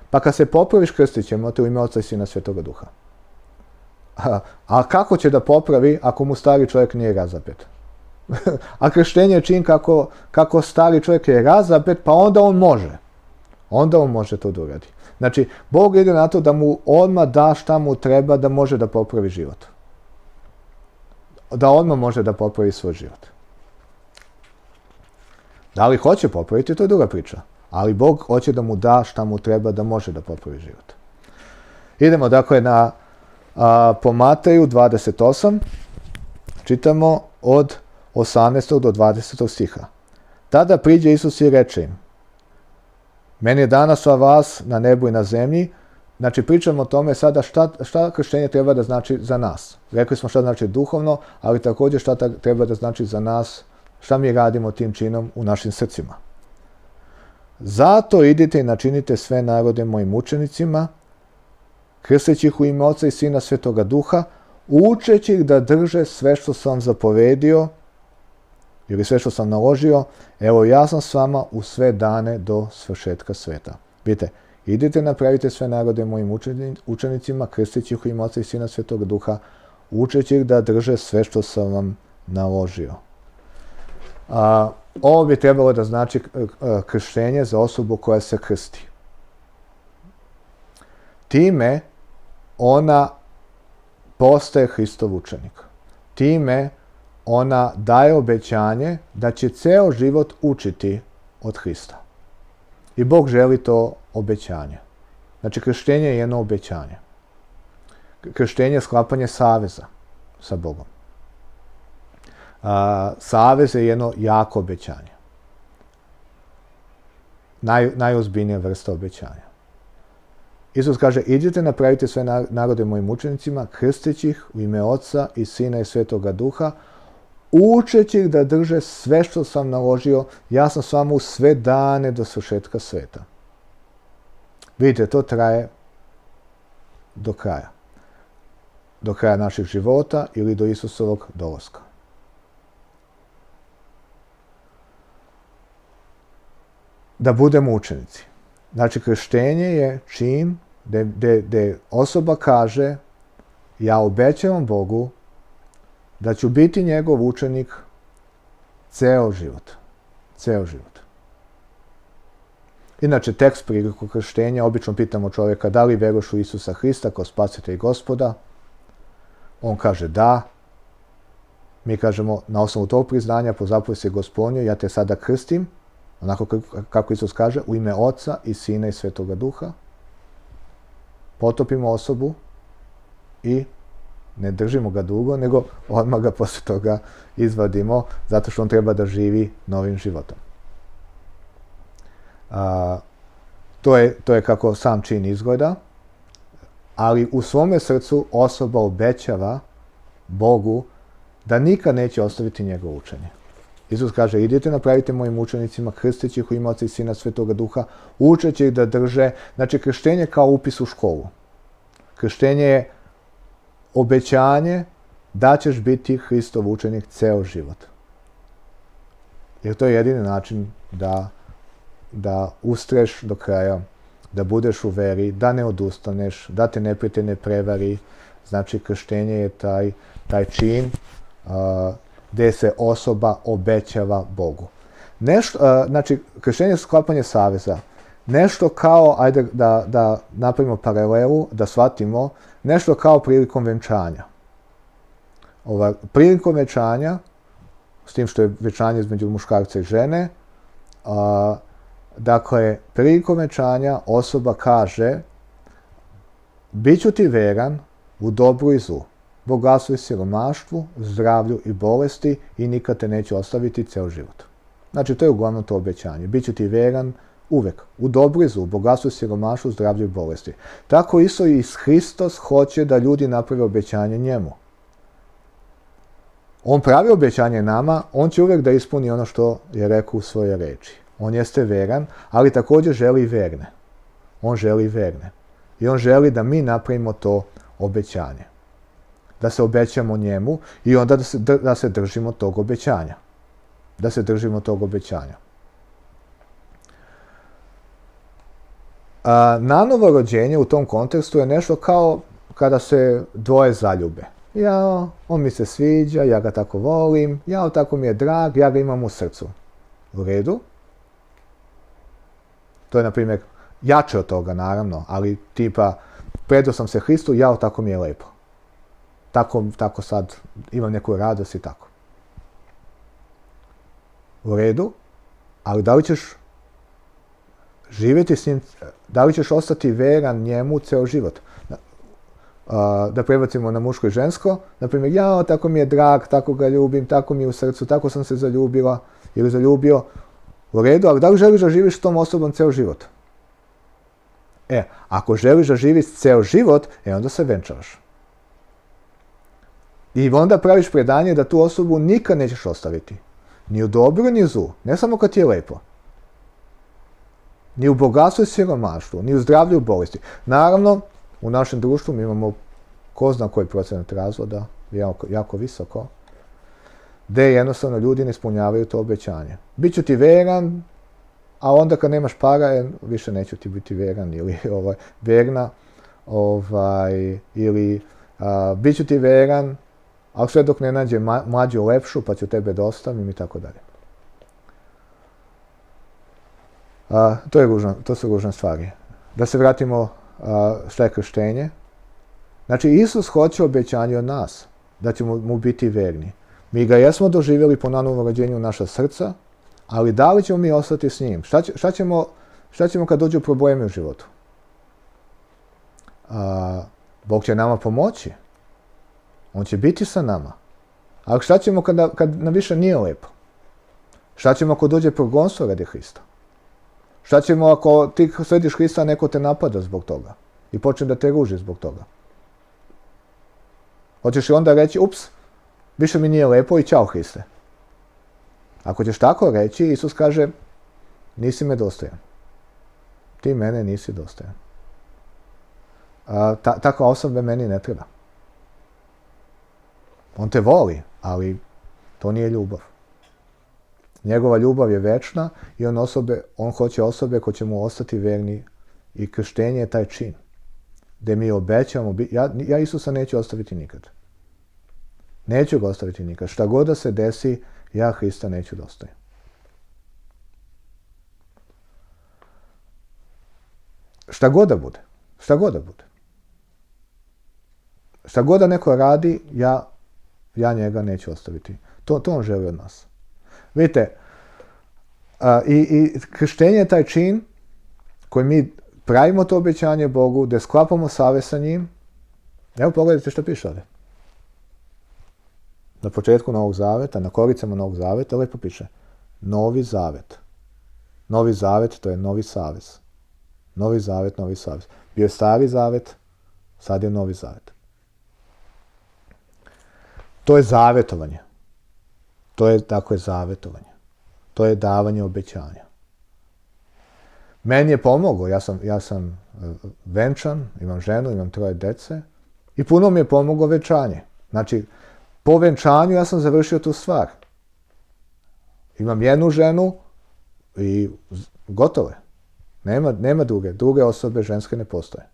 Speaker 1: pa kad se popraviš krstit ćemo te u ime Oca i Sina Svetoga Duha. A kako će da popravi ako mu stari čovjek nije razapet? A krštenje je čin kako stari čovjek je razapet, pa onda on može to da uradi. Znači, Bog ide na to da mu odmah da šta mu treba da može da popravi život. Da odmah može da popravi svoj život. Da li hoće popraviti, to je druga priča. Ali Bog hoće da mu da šta mu treba da može da popravi život. Idemo dakle po Mateju 28, čitamo od 18. do 20. stiha. Tada priđe Isus i reče im, meni je danas sva vas na nebu i na zemlji. Znači, pričamo o tome sada šta krštenje treba da znači za nas. Rekli smo šta znači duhovno, ali također šta treba da znači za nas, šta mi radimo tim činom u našim srcima. Zato idite i načinite sve narode mojim učenicima, krsteći ih u ime Oca i Sina Svetoga Duha, učeći ih da drže sve što sam zapovedio ili sve što sam naložio. Evo, ja sam s vama u sve dane do svršetka sveta. Vidite, idite napravite sve narode mojim učenicima, krsteći ih u ime Oca i Sina Svetoga Duha, učeći ih da drže sve što sam vam naložio. Ovo bi trebalo da znači krštenje za osobu koja se krsti. Time ona postaje Hristov učenik. Time ona daje obećanje da će ceo život učiti od Hrista. I Bog želi to obećanje. Znači, krštenje je jedno obećanje. Krštenje je sklapanje saveza sa Bogom. Savez je jedno jako obećanje. Najozbiljnija vrsta obećanja. Isus kaže, idite napravite sve narode mojim učenicima, krsteći ih u ime Oca i Sina i Svetoga Duha, učeći ih da drže sve što sam naložio, ja sam s vama u sve dane do svršetka sveta. Vidite, to traje do kraja. Do kraja naših života ili do Isusovog dolaska. Da budemo učenici. Znači, krštenje je čin gdje osoba kaže, ja obećavam Bogu da ću biti njegov učenik ceo život. Ceo život. Inače, tekst prilikom krštenja, obično pitamo čovjeka da li veruješ u Isusa Hrista kao spasitelja i Gospoda. On kaže da. Mi kažemo, na osnovu tog priznanja po zapovesti Gospodnjoj, ja te sada krstim, onako kako Isus kaže, u ime Oca i Sina i Svetoga Duha. Potopimo osobu i ne držimo ga dugo, nego odmah ga posle toga izvadimo, zato što on treba da živi novim životom. To je kako sam čin izgleda, ali u svome srcu osoba obećava Bogu da nikad neće ostaviti njegovo učenje. Isus kaže, idite napravite mojim učenicima, krsteći ih u ime Oca i Sina Svetoga Duha, učeći ih da drže. Znači, krštenje kao upis u školu. Krštenje je obećanje da ćeš biti Hristov učenik ceo život. Jer to je jedini način da ustreš do kraja, da budeš u veri, da ne odustaneš, da te neprijatelj ne prevari. Znači, krštenje je taj čin gdje se osoba obećava Bogu. Znači, krštenje je sklapanje saveza. Nešto kao, ajde da napravimo paralelu, da shvatimo, nešto kao prilikom venčanja. Prilikom venčanja, s tim što je venčanje između muškarca i žene, dakle, prilikom venčanja osoba kaže Biću ti veran u dobru i zlu, bogatstvu i siromaštvu, zdravlju i bolesti i nikad te neću ostaviti ceo život. Znači, to je uglavnom to obećanje. Biću ti veran uvek, u dobru i zlu, bogatstvu i siromaštvu, zdravlju i bolesti. Tako isto i Hristos hoće da ljudi naprave obećanje njemu. On pravi obećanje nama, on će uvek da ispuni ono što je rekao u svoje reči. On jeste veran, ali također želi verne. On želi verne. I on želi da mi napravimo to obećanje. Da se obećamo njemu i onda da se držimo tog obećanja. Da se držimo tog obećanja. Nanovo rođenje u tom kontekstu je nešto kao kada se dvoje zaljube. Ja, on mi se sviđa, ja ga tako volim, ja, tako mi je drag, ja ga imam u srcu. U redu? To je, na primjer, jače od toga, naravno, ali tipa, predao sam se Hristu, ja, tako mi je lepo. Tako sad imam neku radost i tako. U redu, ali da li ćeš živjeti s njim, da li ćeš ostati veran njemu ceo život? Da prebacimo na muško i žensko, na primjer, ja, tako mi je drag, tako ga ljubim, tako mi je u srcu, tako sam se zaljubila ili zaljubio. U redu, ali da li želiš da živiš s tom osobom ceo život? Ako želiš da živiš ceo život, onda se venčavaš. I onda praviš predanje da tu osobu nikad nećeš ostaviti. Ni u dobru, ni u zlu. Ne samo kad ti je lepo. Ni u bogatstvu i siromaštvu, ni u zdravlju i bolesti. Naravno, u našem društvu mi imamo ko zna koji procenat razvoda, jako visoko, gdje jednostavno ljudi ne ispunjavaju to obećanje. Biću ti veran, a onda kad nemaš para, više neću ti biti veran ili verna, ili biću ti veran, ali sve dok ne nađe mlađu lepšu, pa ću tebe da ostavim i tako dalje. To su ružne stvari. Da se vratimo šta je krštenje. Znači, Isus hoće obećanje od nas, da ćemo mu biti verni. Mi ga jesmo doživjeli po nanovom rođenju naša srca, ali da li ćemo mi ostati s njim? Šta ćemo kad dođu problemi u životu? Bog će nama pomoći. On će biti sa nama. Ali šta ćemo kad nam više nije lepo? Šta ćemo ako dođe progonstvo radi Hrista? Šta ćemo ako ti slediš Hrista, a neko te napada zbog toga i počne da te ruži zbog toga? Hoćeš li onda reći, ups, više mi nije lepo i ćao Hriste? Ako ćeš tako reći, Isus kaže, nisi me dostojan. Ti mene nisi dostojan. Takva osoba meni ne treba. On te voli, ali to nije ljubav. Njegova ljubav je večna i on hoće osobe koje će mu ostati verni i krštenje je taj čin. Gdje mi obećamo, ja Isusa neću ostaviti nikad. Neću ga ostaviti nikad. Šta god da se desi, ja Hrista neću da ostavim. Šta god da bude. Šta god da bude. Šta god da neko radi, ja njega neću ostaviti. To on želi od nas. Vidite, i krštenje je taj čin koji mi pravimo to obećanje Bogu, gdje sklapamo savez sa njim. Evo pogledajte što piše ovdje. Na početku Novog Zaveta, na koricama Novog Zaveta, lepo piše Novi Zavet. Novi Zavet, to je novi savez. Novi Zavet, novi savez. Bio je Stari Zavet, sad je Novi Zavet. To je zavetovanje. To je zavetovanje. To je davanje obećanja. Meni je pomoglo, ja sam venčan, imam ženu, imam 3 dece i puno mi je pomoglo venčanje. Znači, po venčanju ja sam završio tu stvar. Imam jednu ženu i gotovo je. Nema druge osobe ženske ne postoje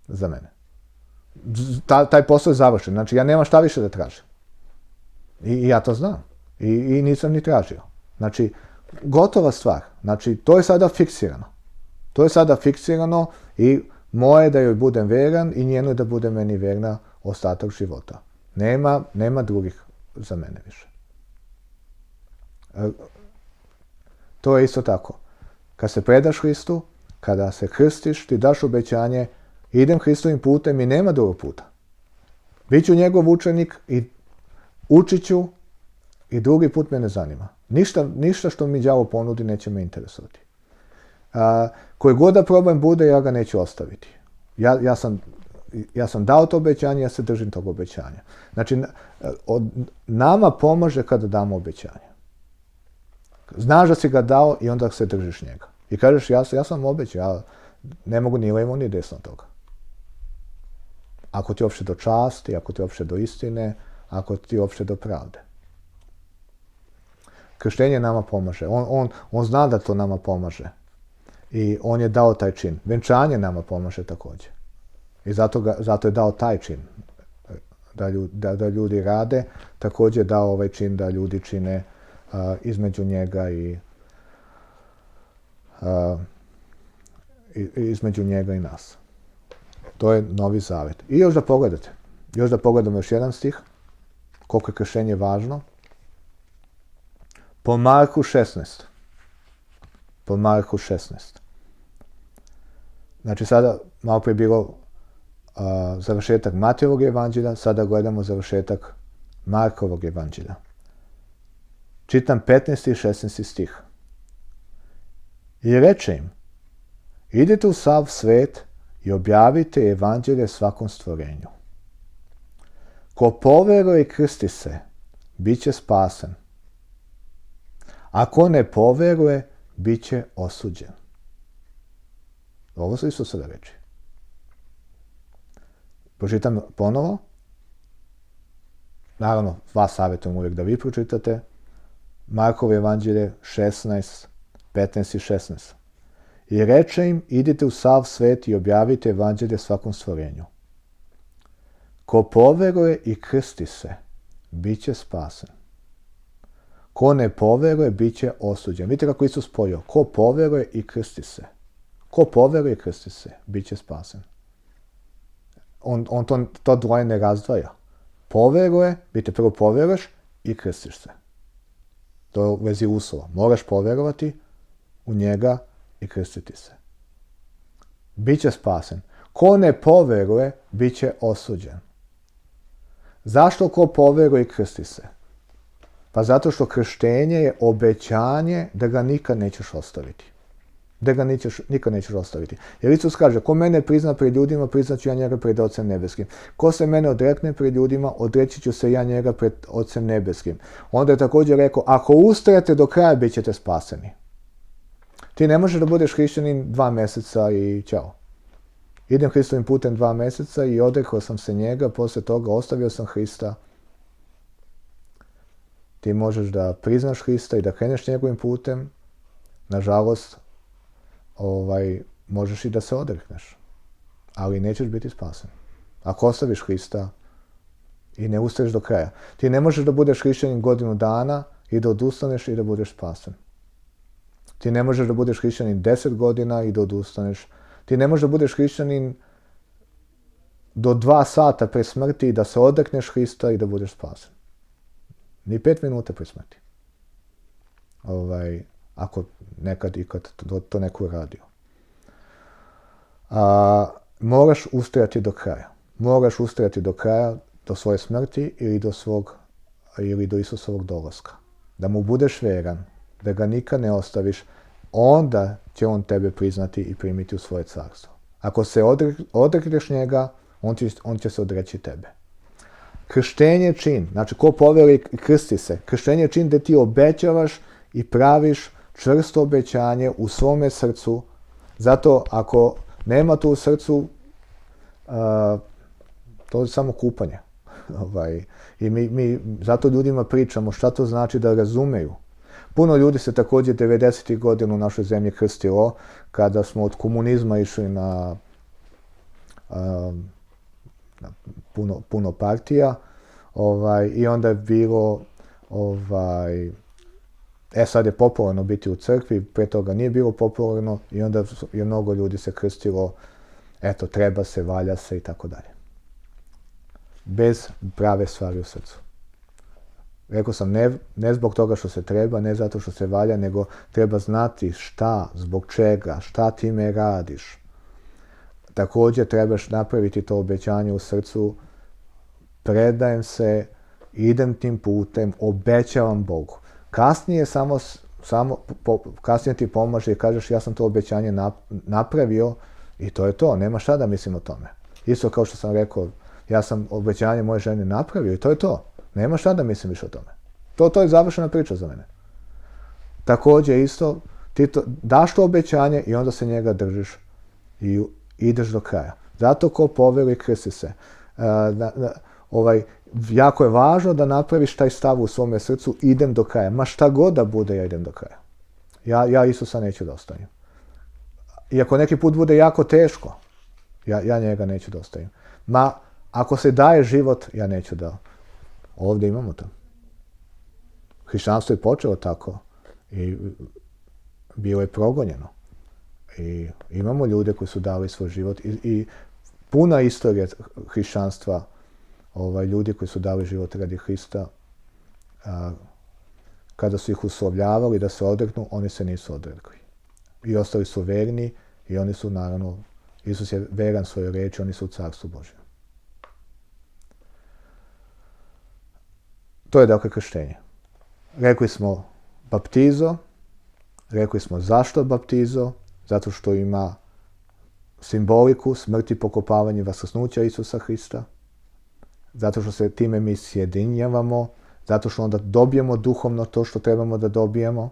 Speaker 1: za mene. Taj posao je završen, znači ja nemam šta više da tražim. I ja to znam. I nisam ni tražio. Znači, gotova stvar. Znači, to je sada fiksirano. To je sada fiksirano i moje da joj budem veran i njeno da bude meni verna ostatak života. Nema drugih za mene više. To je isto tako. Kad se predaš Hristu, kada se krstiš, ti daš obećanje, idem Hristovim putem i nema drugog puta. Biću njegov učenik i učit ću i drugi put me ne zanima. Ništa što mi đavo ponudi neće me interesovati. Koji god da problem bude, ja ga neću ostaviti. Ja sam dao to obećanje, ja se držim tog obećanja. Znači, nama pomaže kada damo obećanje. Znaš da si ga dao i onda se držiš njega. I kažeš, ja sam obećao, ja ne mogu ni levo ni desno toga. Ako ti uopšte do časti, ako ti uopšte do istine, ako ti uopšte do pravde. Krštenje nama pomaže. On zna da to nama pomaže. I on je dao taj čin. Venčanje nama pomaže također. I zato je dao taj čin. Da ljudi rade. Također je dao ovaj čin da ljudi čine između njega između njega i nas. To je Novi Zavet. I još da pogledate. Još da pogledamo još jedan stih. Koliko je krštenje važno. Po Marku 16. Po Marku 16. Znači sada malo prije bilo završetak Matejevog evanđelja, sada gledamo završetak Markovog evanđelja. Čitam 15. i 16. stih. I reče im, idite u sav svet i objavite evanđelje svakom stvorenju. Ko poveruje i krsti se, bit će spasen. Ako ne poveruje, bit će osuđen. Ovo su Isusove reči. Pročitam ponovo. Naravno, vas savjetujem uvijek da vi pročitate. Markovo evanđelje 16, 15 i 16. I reče im, idite u sav svet i objavite evanđelje svakom stvorenju. Ko poveruje i krsti se, bit će spasen. Ko ne poveruje, bit će osuđen. Vidite kako Isus spojio. Ko poveruje i krsti se. Ko poveruje i krsti se, bit će spasen. On to dvoje ne razdvaja. Poveruje, vidite, prvo poveruješ i krstiš se. To je u vezi uslova. Moraš poverovati u njega i krstiti se. Biće spasen. Ko ne poveruje, bit će osuđen. Zašto ko poveruje i krsti se? Pa zato što krštenje je obećanje da ga nikad nećeš ostaviti. Da ga nikad nećeš ostaviti. Jer Isus kaže, ko mene prizna pred ljudima, priznaću ja njega pred Ocem nebeskim. Ko se mene odrekne pred ljudima, odreći ću se ja njega pred Ocem nebeskim. Onda je također rekao, ako ustrajete do kraja, bit ćete spaseni. Ti ne možeš da budeš hrišćanin 2 mjeseca i ćao. Idem Hristovim putem 2 mjeseca i odrekao sam se njega, poslije toga ostavio sam Hrista. Ti možeš da priznaš Hrista i da kreneš njegovim putem. Nažalost, možeš i da se odrekneš. Ali nećeš biti spasen. Ako ostaviš Hrista i ne ustaješ do kraja. Ti ne možeš da budeš hrišćanin godinu dana i da odustaneš i da budeš spasen. Ti ne možeš da budeš hrišćanin 10 godina i da odustaneš. Ti ne možeš da budeš hrišćanin do 2 sata pre smrti i da se odrekneš Hrista i da budeš spasen. Ni 5 minuta pre smrti. Ako nekad ikad to neko uradio. Moraš ustajati do kraja. Moraš ustajati do kraja, do svoje smrti ili do Isusovog dolaska. Da mu budeš veran, da ga nikad ne ostaviš, onda će on tebe priznati i primiti u svoje carstvo. Ako se odrekneš njega, on će se odreći tebe. Krštenje je čin, znači ko poveruje i krsti se. Krštenje je čin gdje ti obećavaš i praviš čvrsto obećanje u svome srcu. Zato ako nema to u srcu, to je samo kupanje. I mi zato ljudima pričamo šta to znači da razumeju. Puno ljudi se također 90. godina u našoj zemlji krstilo kada smo od komunizma išli na puno partija. I onda je bilo sad je popularno biti u crkvi, pre toga nije bilo popularno i onda je mnogo ljudi se krstilo, eto, treba se, valja se i tako dalje. Bez prave stvari u srcu. Rekao sam, ne zbog toga što se treba, ne zato što se valja, nego treba znati šta, zbog čega, šta time radiš. također trebaš napraviti to obećanje u srcu, predajem se, idem tim putem, obećavam Bogu. Kasnije kasnije ti pomaže i kažeš ja sam to obećanje napravio i to je to, nema šta da mislim o tome. Isto kao što sam rekao, ja sam obećanje moje žene napravio i to je to. Nema šta da mislim više o tome. To je završena priča za mene. Također isto, ti daš to obećanje i onda se njega držiš i ideš do kraja. Zato ko povjeruje, krsti se. Jako je važno da napraviš taj stav u svome srcu, idem do kraja. Ma šta god da bude, ja idem do kraja. Ja Isusa neću da ostavim. Iako neki put bude jako teško, ja njega neću da ostavim. Ma, ako se daje život, ja neću da. Ovdje imamo to. Hrišćanstvo je počelo tako i bilo je progonjeno. I imamo ljude koji su dali svoj život i puna istorija hrišćanstva, ljudi koji su dali život radi Hrista, kada su ih uslovljavali da se odreknu, oni se nisu odrekli. I ostali su verni i oni su, naravno, Isus je veran svojoj riječi, oni su u Carstvu Božjem. To je dakle krštenje. Rekli smo baptizo, rekli smo zašto baptizo, zato što ima simboliku smrti, pokopavanja i vaskrsnuća Isusa Hrista, zato što se time mi sjedinjavamo, zato što onda dobijemo duhovno to što trebamo da dobijemo.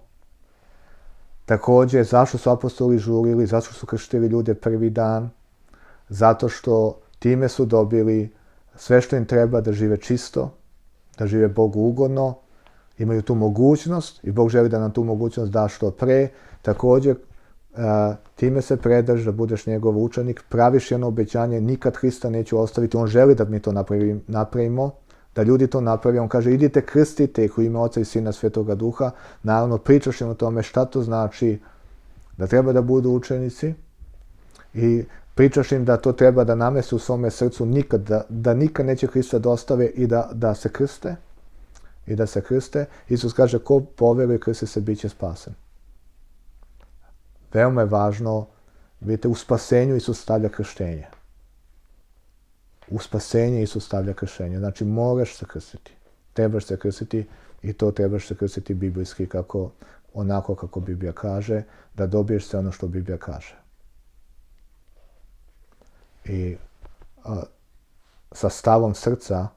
Speaker 1: Također, zašto su apostoli žurili, zašto su krštili ljude prvi dan, zato što time su dobili sve što im treba da žive čisto, da žive Bogu ugodno, imaju tu mogućnost i Bog želi da nam tu mogućnost da što pre. Također, time se predaš da budeš njegov učenik, praviš jedno obećanje, nikad Hrista neću ostaviti, on želi da mi to napravimo, da ljudi to napravi. On kaže, idite krstite ih u ime Oca i Sina Svetoga Duha. Naravno, pričaš im o tome šta to znači da treba da budu učenici i pričaš im da to treba da namese u svome srcu da nikad neće Hrista dostave i da se krste. I da se krste. Isus kaže, ko poveruje, krsti se, bit će spasen. Veoma je važno, vidite, u spasenju Isus stavlja krštenje. U spasenje Isus stavlja krštenje. Znači, moraš se krstiti. Trebaš se krstiti i to trebaš se krstiti biblijski, onako kako Biblija kaže, da dobiješ sve ono što Biblija kaže. I sa stavom srca,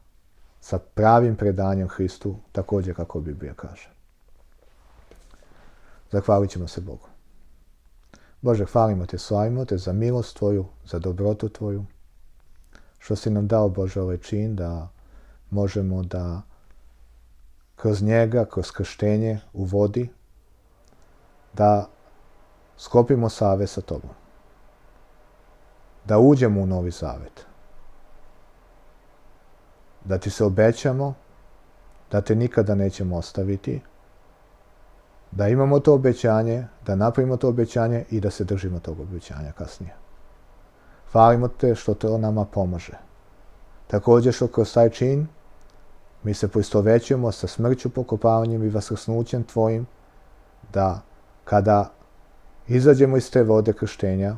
Speaker 1: sa pravim predanjem Hristu, također kako Biblija kaže. Zahvalit ćemo se Bogu. Bože, hvalimo te, slavimo te za milost tvoju, za dobrotu tvoju, što si nam dao, Bože, ovaj čin da možemo da kroz njega, kroz krštenje u vodi, da sklopimo savez sa tobom. Da uđemo u novi zavet. Da ti se obećamo, da te nikada nećemo ostaviti, da imamo to obećanje, da napravimo to obećanje i da se držimo tog obećanja kasnije. Hvalimo te što to nama pomaže. Također što kroz taj čin mi se poistovećujemo sa smrću, pokopavanjem i vaskrsnućem tvojim, da kada izađemo iz te vode krštenja,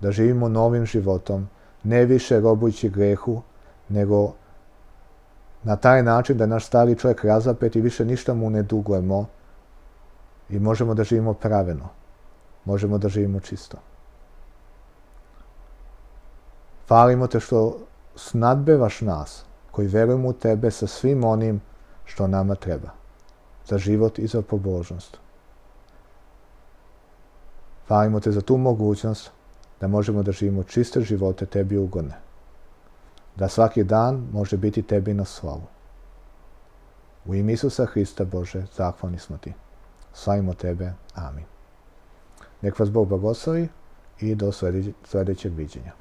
Speaker 1: da živimo novim životom, ne više robujući grehu, nego na taj način da naš stari čovjek razapet i više ništa mu ne dugujemo i možemo da živimo pravedno, možemo da živimo čisto. Hvalimo te što snadbevaš nas, koji verujemo u tebe sa svim onim što nama treba, za život i za pobožnost. Hvalimo te za tu mogućnost da možemo da živimo čiste živote tebi ugodne. Da svaki dan može biti tebi na slavu. U ime Isusa Hrista, Bože, zahvalni smo ti. Slavimo tebe. Amin. Nek vas Bog blagoslovi i do sljedećeg viđenja.